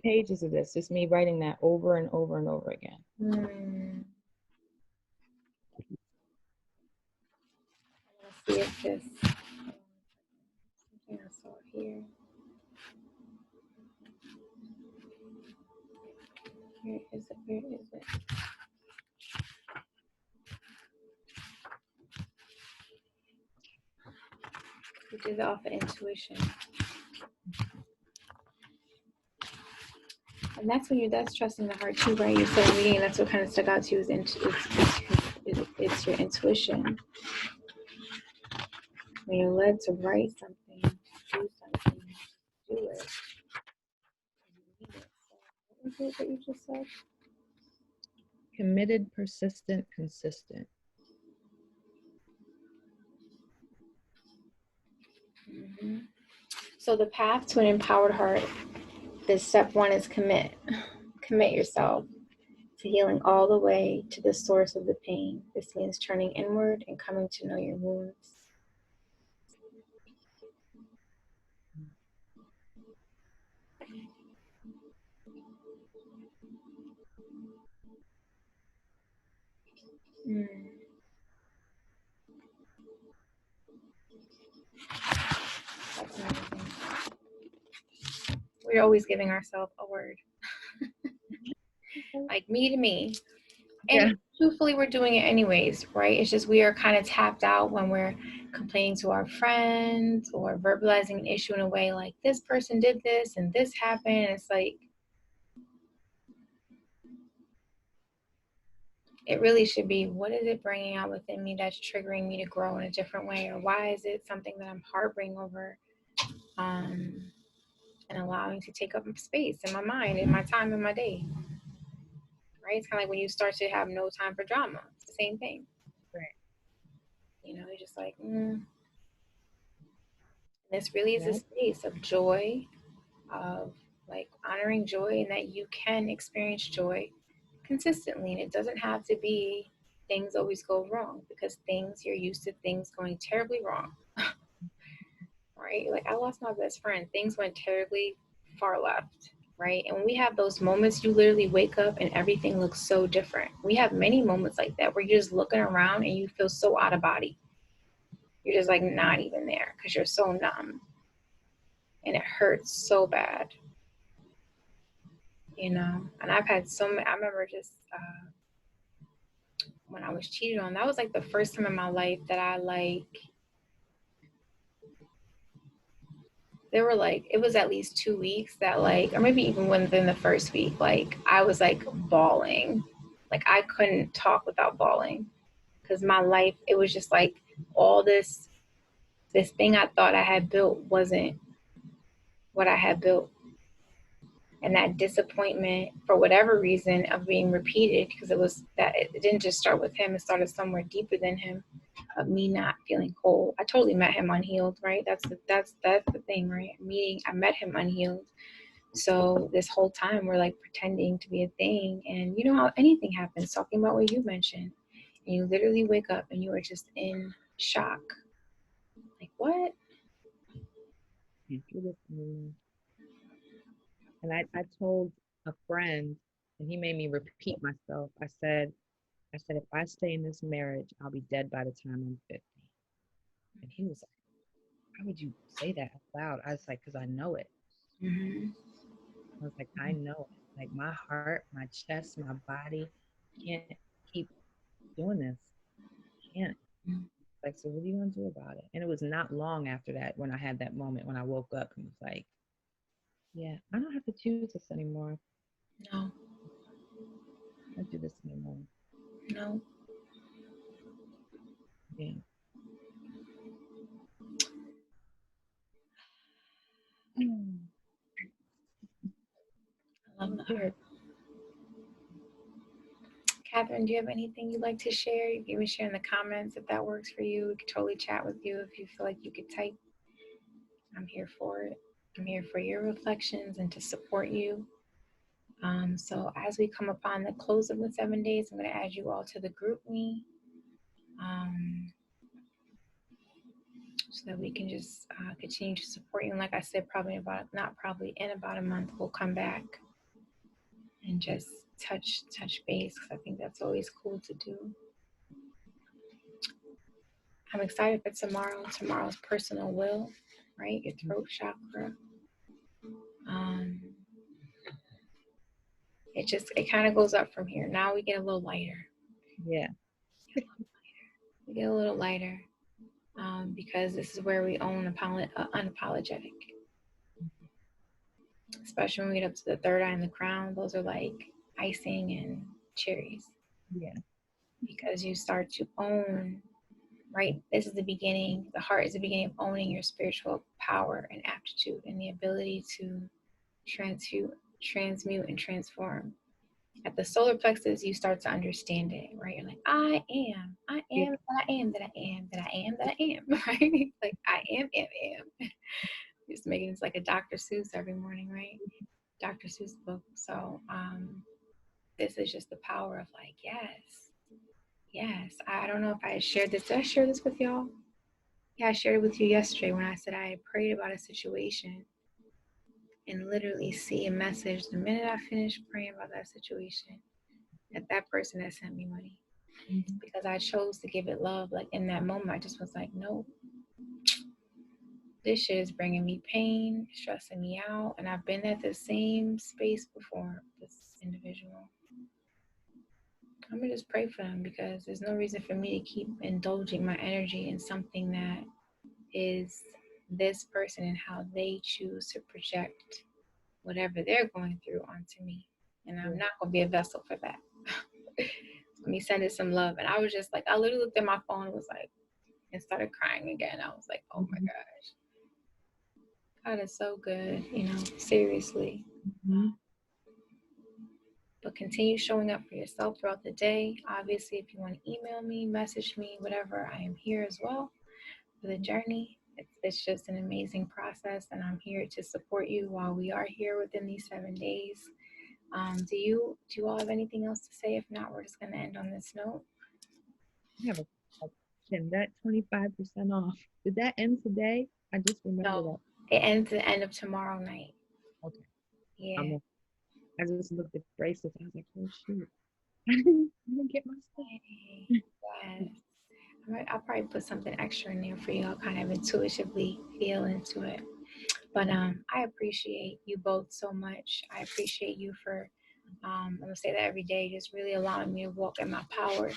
pages of this. Just me writing that over and over and over again. Let's see if this something I saw here. Where is it? Where is it? You did it off of intuition. And that's that's trusting the heart too, right? You said reading, that's what kind of stuck out to you is it's your intuition. When you're led to write something, do something, do it. What was it that you just said? Committed, persistent, consistent. Mm-hmm. So the path to an empowered heart, this step 1 is commit. Commit yourself to healing all the way to the source of the pain. This means turning inward and coming to know your wounds. That's amazing. We're always giving ourselves a word. Like me to me. And truthfully, we're doing it anyways, right? It's just we are kind of tapped out when we're complaining to our friends or verbalizing an issue in a way like, this person did this and this happened. And it's like, it really should be, what is it bringing out within me that's triggering me to grow in a different way? Or why is it something that I'm harboring over and allowing to take up space in my mind, in my time, in my day? Right? It's kind of like when you start to have no time for drama. It's the same thing. Right. You know, you're just like, This really is a space of joy, of like honoring joy, and that you can experience joy consistently. And it doesn't have to be things always go wrong, because you're used to things going terribly wrong. Right? Like, I lost my best friend. Things went terribly far left, right? And when we have those moments, you literally wake up and everything looks so different. We have many moments like that where you're just looking around and you feel so out of body. You're just like not even there because you're so numb. And it hurts so bad. You know? And I've had so many, I remember just when I was cheated on, that was like the first time in my life that I like, there were like, it was at least 2 weeks that like, or maybe even within the first week, like I was like bawling. Like I couldn't talk without bawling, because my life, it was just like all this thing I thought I had built wasn't what I had built. And that disappointment, for whatever reason, of being repeated, because it was that it didn't just start with him, it started somewhere deeper than him, of me not feeling whole. I totally met him unhealed, right? That's the thing, right? I met him unhealed. So this whole time we're like pretending to be a thing, and you know how anything happens, talking about what you mentioned, and you literally wake up and you are just in shock. Like, what? And I told a friend, and he made me repeat myself. I said, if I stay in this marriage, I'll be dead by the time I'm 50. And he was like, how would you say that out loud? I was like, because I know it. Mm-hmm. I was like, I know it. Like my heart, my chest, my body can't keep doing this. Can't. Like, so what are you going to do about it? And it was not long after that when I had that moment when I woke up and was like, yeah, I don't have to choose this anymore. No. I don't do this anymore. No. Yeah. I love that. Catherine, do you have anything you'd like to share? You can even share in the comments if that works for you. We could totally chat with you if you feel like you could type. I'm here for it. I'm here for your reflections and to support you. So as we come upon the close of the 7 days, I'm going to add you all to the group me, so that we can just continue to support you. And like I said, in about a month, we'll come back and just touch base, because I think that's always cool to do. I'm excited for tomorrow. Tomorrow's personal will, right? Your throat chakra. It kind of goes up from here. Now we get a little lighter. Yeah. We get a little lighter, because this is where we own unapologetic. Especially when we get up to the third eye and the crown. Those are like icing and cherries. Yeah. Because you start to own, right? This is the beginning. The heart is the beginning of owning your spiritual power and aptitude and the ability to transmute and transform. At the solar plexus, you start to understand it, right? You're like, I am that I am, that I am, that I am, that I am, right? Like, I am. Just making it like a Dr. Seuss every morning, right? Dr. Seuss book. So this is just the power of like, yes. I don't know if I shared this. Did I share this with y'all? Yeah, I shared it with you yesterday when I said I had prayed about a situation and literally see a message the minute I finished praying about that situation, that person had sent me money. Mm-hmm. Because I chose to give it love. Like in that moment, I just was like, nope. This shit is bringing me pain, stressing me out. And I've been at the same space before, this individual. I'm going to just pray for them, because there's no reason for me to keep indulging my energy in something that is this person and how they choose to project whatever they're going through onto me. And I'm not going to be a vessel for that. Let me send it some love. And I was just like, I literally looked at my phone and was like, and started crying again. I was like, oh my gosh. God is so good, seriously. Mm-hmm. But continue showing up for yourself throughout the day. Obviously, if you want to email me, message me, whatever, I am here as well for the journey. It's just an amazing process, and I'm here to support you while we are here within these 7 days. Do you all have anything else to say? If not, we're just going to end on this note. I have a Kim, that 25% off. Did that end today? I just remembered No, that. it ends the end of tomorrow night. Okay. Yeah. I just looked at bracelets. I was like, oh shoot. I didn't get my stuff. Yes. I'll probably put something extra in there for you. I'll kind of intuitively feel into it. But I appreciate you both so much. I appreciate you for, I'm going to say that every day, just really allowing me to walk in my power,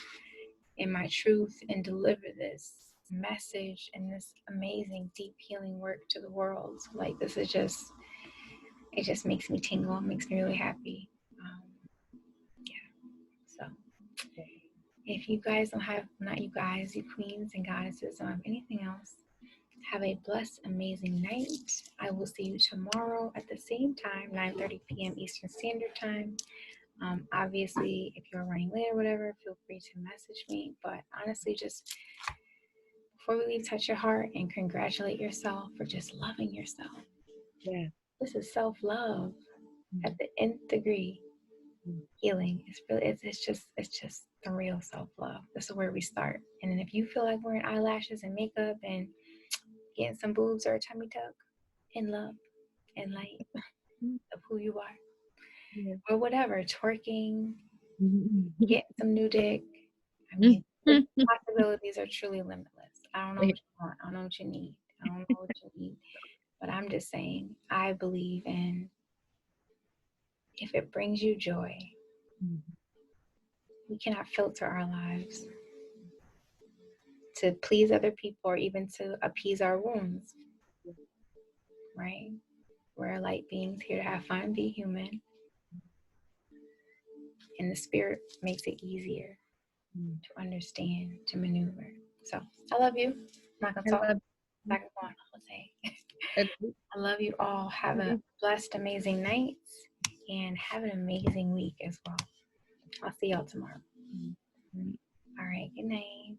in my truth, and deliver this message and this amazing, deep healing work to the world. Like, this is just, it just makes me tingle. It makes me really happy. So if you guys don't have, not you guys, you queens and goddesses, don't have anything else, have a blessed, amazing night. I will see you tomorrow at the same time, 9:30 p.m. Eastern Standard Time. Obviously, if you're running late or whatever, feel free to message me. But honestly, just before we leave, touch your heart and congratulate yourself for just loving yourself. Yeah. This is self-love at the nth degree. Healing. It's just the real self-love. This is where we start. And then if you feel like wearing eyelashes and makeup and getting some boobs or a tummy tuck, in love and light of who you are. Yeah. Or whatever, twerking, getting some new dick. I mean, the possibilities are truly limitless. I don't know what you want. I don't know what you need. I don't know what you need. But I'm just saying, I believe in, if it brings you joy, we cannot filter our lives to please other people or even to appease our wounds, right? We're light beings here to have fun, be human, and the spirit makes it easier to understand, to maneuver. So I love you. I'm not gonna talk back and forth all day. I love you all. Have a blessed, amazing night, and have an amazing week as well. I'll see y'all tomorrow. All right. Good night.